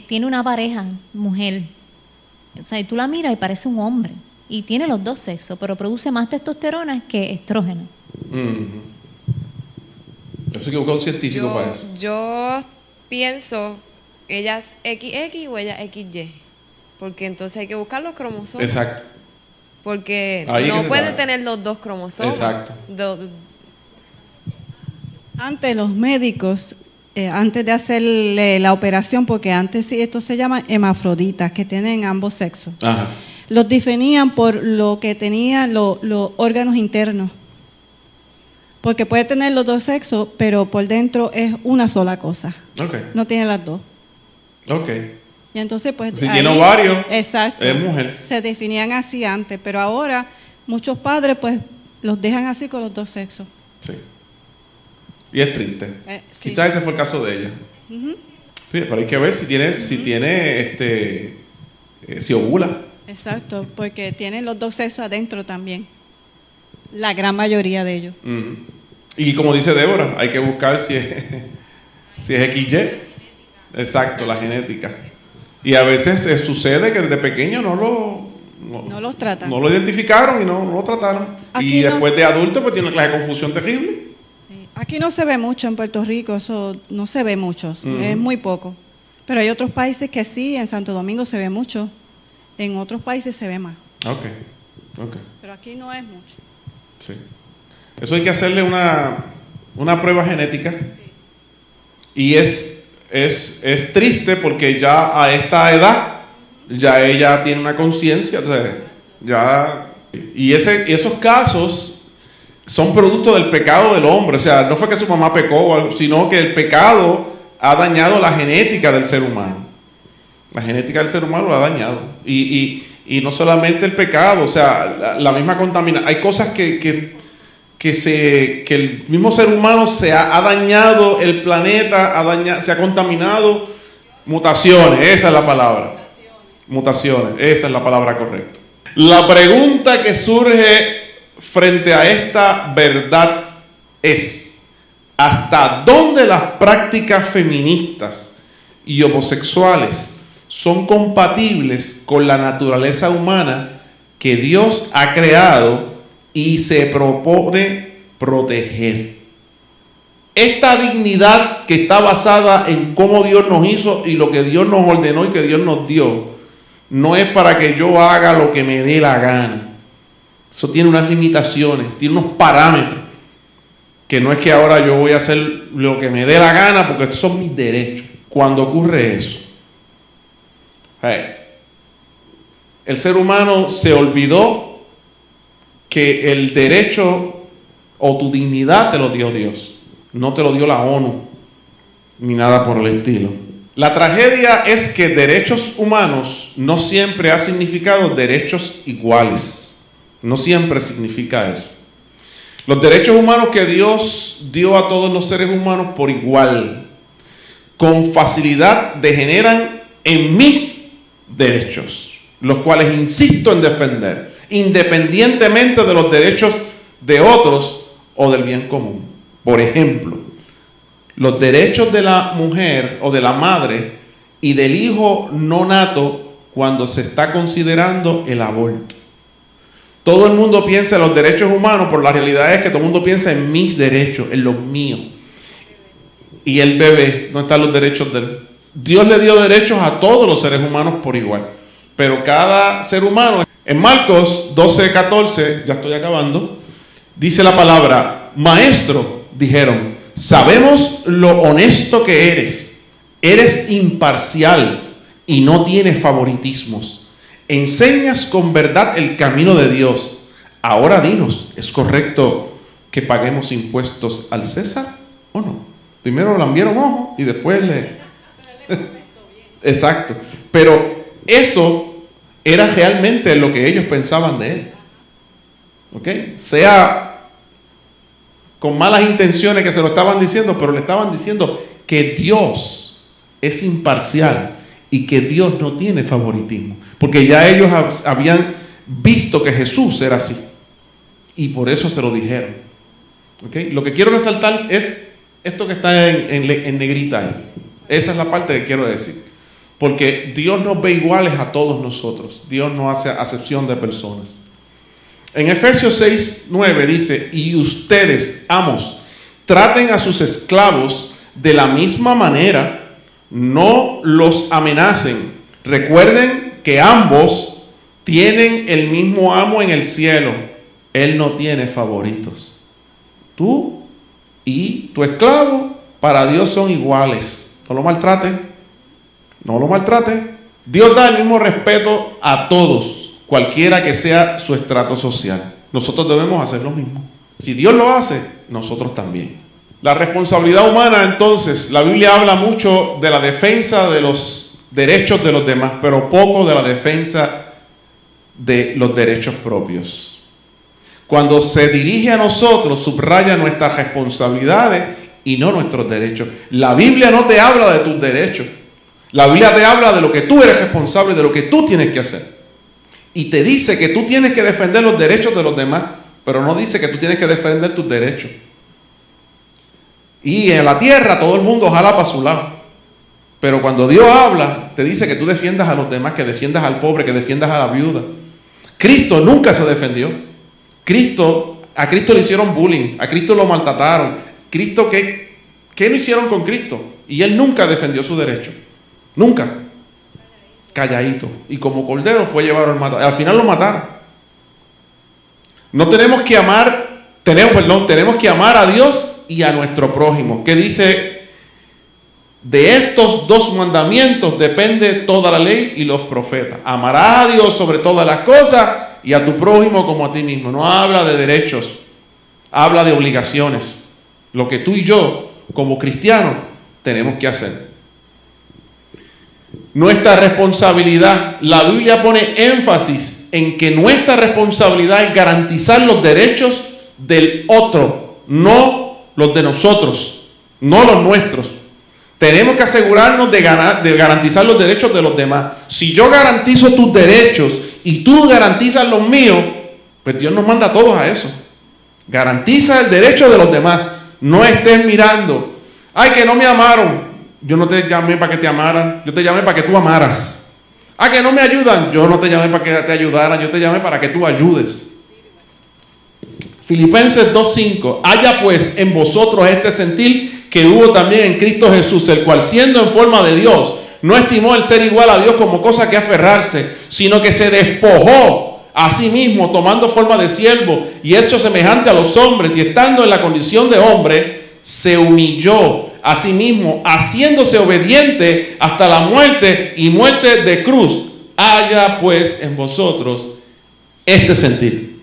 tiene una pareja, mujer. O sea, y tú la miras y parece un hombre. Y tiene los dos sexos, pero produce más testosterona que estrógeno. Eso hay que buscar un científico para eso. Yo pienso, ¿ella es XX o ella es XY? Porque entonces hay que buscar los cromosomas. Exacto. Porque ahí no puede tener los dos cromosomas. Exacto. Antes los médicos, antes de hacerle la operación, porque antes sí, esto se llama hermafroditas, que tienen ambos sexos. Ajá. Los definían por lo que tenían los órganos internos. Porque puede tener los dos sexos, pero por dentro es una sola cosa. Okay. No tiene las dos. Ok. Y entonces, pues, si tiene ovarios, exacto, es mujer. Se definían así antes, pero ahora muchos padres, pues, los dejan así con los dos sexos. Sí. Y es triste. Sí. Quizás ese fue el caso de ella. Sí, pero hay que ver si tiene, si ovula. Exacto, porque tienen los dos sexos adentro también. La gran mayoría de ellos. Y como dice Débora, hay que buscar si es XY. Exacto, la genética. Y a veces sucede que desde pequeño no No los tratan. No lo identificaron y no lo trataron. Aquí y después de adulto, pues tiene una clase de confusión terrible. Sí. Aquí no se ve mucho en Puerto Rico, eso no se ve mucho, es muy poco. Pero hay otros países que sí, en Santo Domingo se ve mucho, en otros países se ve más. Ok. Pero aquí no es mucho. Sí. Eso hay que hacerle una prueba genética. Sí. Y es triste porque ya a esta edad, ya ella tiene una conciencia, o sea, ya... Y esos casos son producto del pecado del hombre. O sea, no fue que su mamá pecó, sino que el pecado ha dañado la genética del ser humano. La genética del ser humano lo ha dañado. Y no solamente el pecado, o sea, la misma contaminación. Hay cosas que el mismo ser humano se ha dañado el planeta, se ha contaminado. Mutaciones, esa es la palabra. Mutaciones, esa es la palabra correcta. La pregunta que surge frente a esta verdad es: ¿hasta dónde las prácticas feministas y homosexuales son compatibles con la naturaleza humana que Dios ha creado y se propone proteger? Esta dignidad que está basada en cómo Dios nos hizo y lo que Dios nos ordenó y que Dios nos dio, no es para que yo haga lo que me dé la gana. Eso tiene unas limitaciones, tiene unos parámetros, que no es que ahora yo voy a hacer lo que me dé la gana porque estos son mis derechos. Cuando ocurre eso, el ser humano se olvidó que el derecho o tu dignidad te lo dio Dios, no te lo dio la ONU ni nada por el estilo. La tragedia es que derechos humanos no siempre ha significado derechos iguales. No siempre significa eso. Los derechos humanos que Dios dio a todos los seres humanos por igual, con facilidad degeneran en mis derechos, los cuales insisto en defender, independientemente de los derechos de otros o del bien común. Por ejemplo, los derechos de la mujer o de la madre y del hijo no nato cuando se está considerando el aborto. Todo el mundo piensa en los derechos humanos, pero la realidad es que todo el mundo piensa en mis derechos, en los míos. Y el bebé, ¿dónde están los derechos de él? Dios le dio derechos a todos los seres humanos por igual, pero cada ser humano. En Marcos 12:14, ya estoy acabando, dice la palabra: maestro, dijeron, sabemos lo honesto que eres imparcial y no tienes favoritismos, enseñas con verdad el camino de Dios. Ahora dinos, ¿es correcto que paguemos impuestos al César o no? Primero lambieron ojo y después Exacto. Pero eso era realmente lo que ellos pensaban de él. ¿Ok? Sea con malas intenciones que se lo estaban diciendo, pero le estaban diciendo que Dios es imparcial y que Dios no tiene favoritismo, porque ya ellos habían visto que Jesús era así y por eso se lo dijeron. ¿Okay? Lo que quiero resaltar es esto que está en negrita ahí. Esa es la parte que quiero decir, porque Dios nos ve iguales a todos nosotros. Dios no hace acepción de personas. En Efesios 6:9 dice: y ustedes, amos, traten a sus esclavos de la misma manera, no los amenacen. Recuerden que ambos tienen el mismo amo en el cielo. Él no tiene favoritos. Tú y tu esclavo para Dios son iguales. No lo maltrate. No lo maltrate. Dios da el mismo respeto a todos, cualquiera que sea su estrato social. Nosotros debemos hacer lo mismo. Si Dios lo hace, nosotros también. La responsabilidad humana, entonces, la Biblia habla mucho de la defensa de los derechos de los demás, pero poco de la defensa de los derechos propios. Cuando se dirige a nosotros, subraya nuestras responsabilidades y no nuestros derechos. La Biblia no te habla de tus derechos. La Biblia te habla de lo que tú eres responsable, de lo que tú tienes que hacer. Y te dice que tú tienes que defender los derechos de los demás, pero no dice que tú tienes que defender tus derechos. Y en la tierra todo el mundo jala para su lado. Pero cuando Dios habla, te dice que tú defiendas a los demás, que defiendas al pobre, que defiendas a la viuda, Cristo nunca se defendió. A Cristo le hicieron bullying, a Cristo lo maltrataron. Cristo, ¿qué no hicieron con Cristo? Y Él nunca defendió su derecho. Nunca. Calladito. Y como cordero fue llevado al matadero. Al final lo mataron. No tenemos que amar, tenemos que amar a Dios y a nuestro prójimo. ¿Qué dice? De estos dos mandamientos depende toda la ley y los profetas. Amarás a Dios sobre todas las cosas y a tu prójimo como a ti mismo. No habla de derechos, habla de obligaciones. Lo que tú y yo, como cristianos, tenemos que hacer. Nuestra responsabilidad, la Biblia pone énfasis en que nuestra responsabilidad es garantizar los derechos del otro, no los de nosotros, no los nuestros. Tenemos que asegurarnos de garantizar los derechos de los demás. Si yo garantizo tus derechos y tú garantizas los míos, pues Dios nos manda a todos a eso. Garantiza el derecho de los demás. No estés mirando, ay, que no me amaron. Yo no te llamé para que te amaran, yo te llamé para que tú amaras. Ah, que no me ayudan, yo no te llamé para que te ayudaran, yo te llamé para que tú ayudes. Filipenses 2:5, haya pues en vosotros este sentir que hubo también en Cristo Jesús, el cual siendo en forma de Dios, no estimó el ser igual a Dios como cosa que aferrarse, sino que se despojó a sí mismo, tomando forma de siervo y hecho semejante a los hombres, y estando en la condición de hombre, se humilló a sí mismo, haciéndose obediente hasta la muerte y muerte de cruz. Haya pues en vosotros este sentir.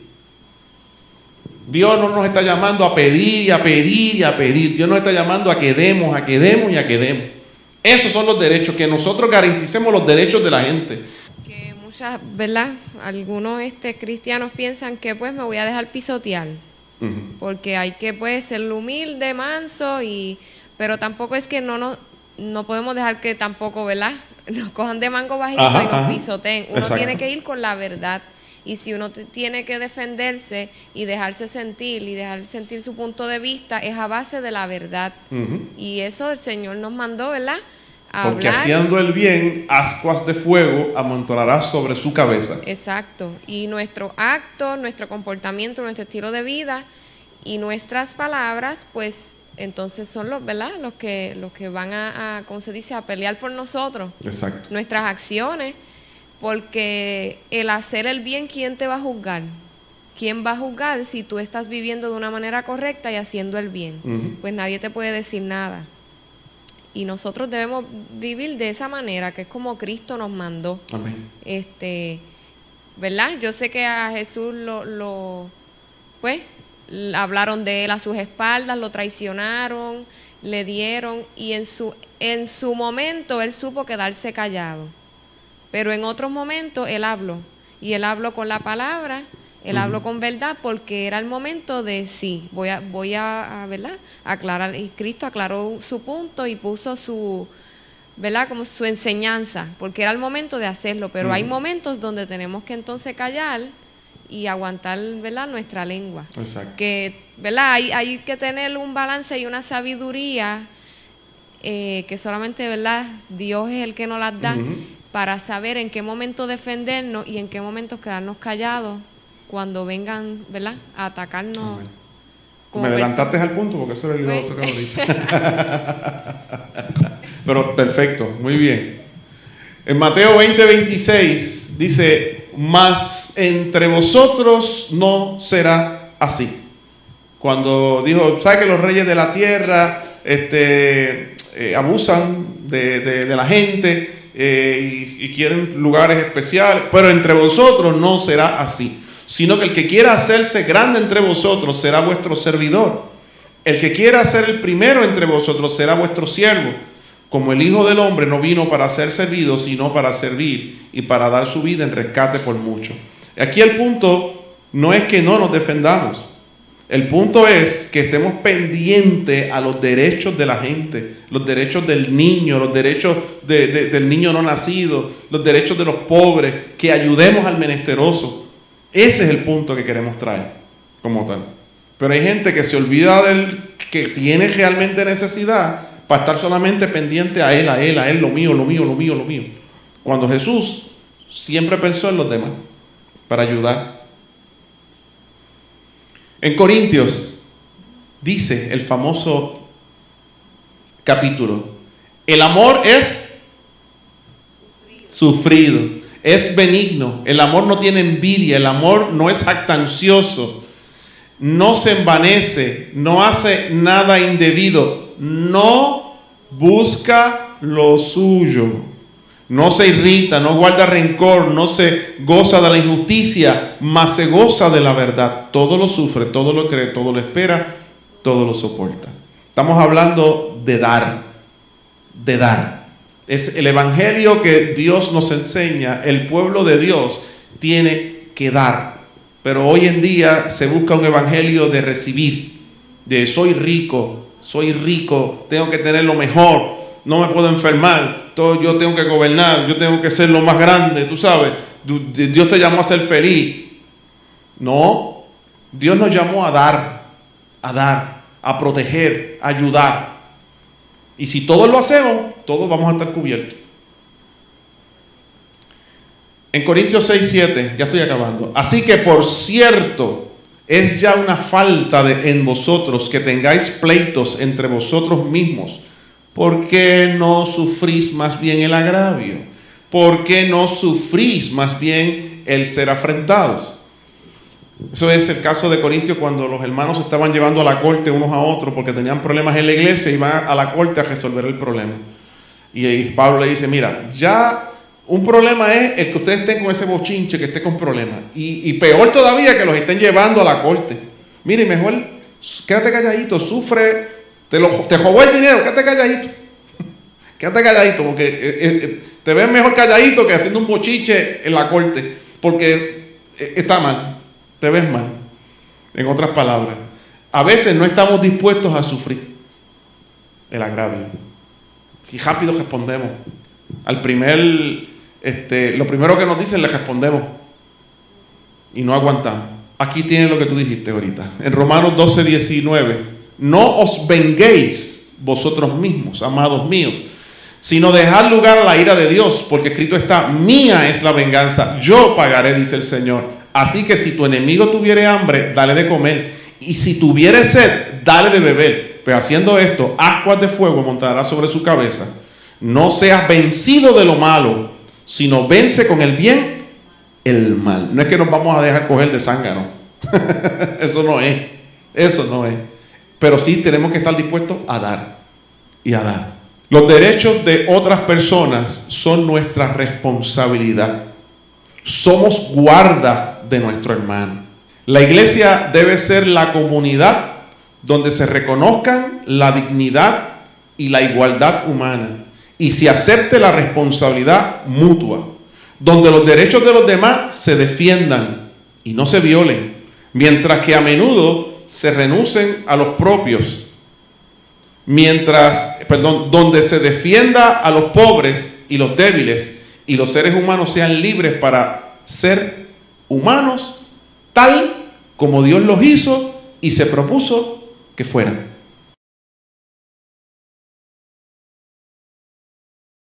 Dios no nos está llamando a pedir y a pedir y a pedir. Dios nos está llamando a que demos, a que demos y a que demos. Esos son los derechos, que nosotros garanticemos los derechos de la gente. Que muchas, ¿verdad? Algunos cristianos piensan que pues me voy a dejar pisotear. Porque hay que pues ser humilde, manso, pero tampoco es que no podemos dejar que tampoco, ¿verdad? Nos cojan de mango bajito y nos pisoteen. Uno tiene que ir con la verdad. Y si uno tiene que defenderse y dejarse sentir y dejar sentir su punto de vista, es a base de la verdad. Y eso el Señor nos mandó, ¿verdad? Porque haciendo el bien, ascuas de fuego amontonarás sobre su cabeza. Exacto. Y nuestro acto, nuestro comportamiento, nuestro estilo de vida y nuestras palabras, pues entonces son los, ¿verdad? Los que van a, ¿cómo se dice?, a pelear por nosotros. Exacto. Nuestras acciones. Porque el hacer el bien, ¿quién te va a juzgar? ¿Quién va a juzgar si tú estás viviendo de una manera correcta y haciendo el bien? Pues nadie te puede decir nada. Y nosotros debemos vivir de esa manera, que es como Cristo nos mandó. Amén. ¿Verdad? Yo sé que a Jesús pues, hablaron de él a sus espaldas, lo traicionaron, le dieron, y en su momento él supo quedarse callado. Pero en otros momentos él habló, y él habló con la palabra, él habló con verdad, porque era el momento de sí, voy a ¿verdad?, aclarar. Y Cristo aclaró su punto y puso su, ¿verdad?, como su enseñanza, porque era el momento de hacerlo. Pero hay momentos donde tenemos que entonces callar y aguantar, ¿verdad?, nuestra lengua. Exacto. Que, ¿verdad?, hay que tener un balance y una sabiduría que solamente, ¿verdad?, Dios es el que nos las da, para saber en qué momento defendernos y en qué momento quedarnos callados cuando vengan, ¿verdad?, a atacarnos. Me adelantaste al punto porque eso era el iba a tocar ahorita. Pero perfecto, muy bien. En Mateo 20:26 dice, mas entre vosotros no será así. Cuando dijo, ¿sabe que los reyes de la tierra abusan de la gente? Y quieren lugares especiales, pero entre vosotros no será así, sino que el que quiera hacerse grande entre vosotros será vuestro servidor. El que quiera ser el primero entre vosotros será vuestro siervo. Como el Hijo del Hombre no vino para ser servido, sino para servir y para dar su vida en rescate por muchos. Aquí el punto no es que no nos defendamos. El punto es que estemos pendientes a los derechos de la gente, los derechos del niño, los derechos del niño no nacido, los derechos de los pobres, que ayudemos al menesteroso. Ese es el punto que queremos traer como tal. Pero hay gente que se olvida del que tiene realmente necesidad para estar solamente pendiente a él, lo mío. Cuando Jesús siempre pensó en los demás. para ayudar. En Corintios dice el famoso capítulo, el amor es sufrido, es benigno, el amor no tiene envidia, el amor no es jactancioso, no se envanece, no hace nada indebido, no busca lo suyo, no se irrita, no guarda rencor, no se goza de la injusticia, mas se goza de la verdad. Todo lo sufre, todo lo cree, todo lo espera, todo lo soporta. Estamos hablando de dar, de dar. Es el evangelio que Dios nos enseña. El pueblo de Dios tiene que dar. Pero hoy en día se busca un evangelio de recibir, de soy rico, tengo que tener lo mejor, no me puedo enfermar, yo tengo que gobernar, yo tengo que ser lo más grande, tú sabes, Dios te llamó a ser feliz. No, Dios nos llamó a dar, a proteger, a ayudar. Y si todos lo hacemos, todos vamos a estar cubiertos. En Corintios 6:7, ya estoy acabando. Así que por cierto, es ya una falta en vosotros que tengáis pleitos entre vosotros mismos. ¿Por qué no sufrís más bien el agravio? ¿Por qué no sufrís más bien el ser afrentados? Eso es el caso de Corintios, cuando los hermanos estaban llevando a la corte unos a otros porque tenían problemas en la iglesia y iban a la corte a resolver el problema. Y Pablo le dice, mira, ya un problema es el que ustedes estén con ese bochinche, que esté con problemas. Y peor todavía que los estén llevando a la corte. Mire, mejor quédate calladito, sufre, te robó el dinero, quédate calladito. Quédate calladito, porque te ves mejor calladito que haciendo un bochinche en la corte, porque está mal, te ves mal. En otras palabras, a veces no estamos dispuestos a sufrir el agravio. Si rápido respondemos al lo primero que nos dicen le respondemos y no aguantamos. Aquí tiene lo que tú dijiste ahorita, en Romanos 12:19, no os venguéis vosotros mismos, amados míos, sino dejad lugar a la ira de Dios, porque escrito está, mía es la venganza, yo pagaré, dice el Señor. Así que si tu enemigo tuviere hambre, dale de comer, y si tuviere sed, dale de beber. Pero haciendo esto, ascuas de fuego montará sobre su cabeza. No seas vencido de lo malo, sino vence con el bien el mal. No es que nos vamos a dejar coger de zángano. Eso no es. Pero sí tenemos que estar dispuestos a dar y a dar. Los derechos de otras personas son nuestra responsabilidad. Somos guarda de nuestro hermano. La iglesia debe ser la comunidad donde se reconozcan la dignidad y la igualdad humana y se acepte la responsabilidad mutua, donde los derechos de los demás se defiendan y no se violen, mientras que a menudo se renuncien a los propios, donde se defienda a los pobres y los débiles y los seres humanos sean libres para ser humanos tal como Dios los hizo y se propuso que fueran.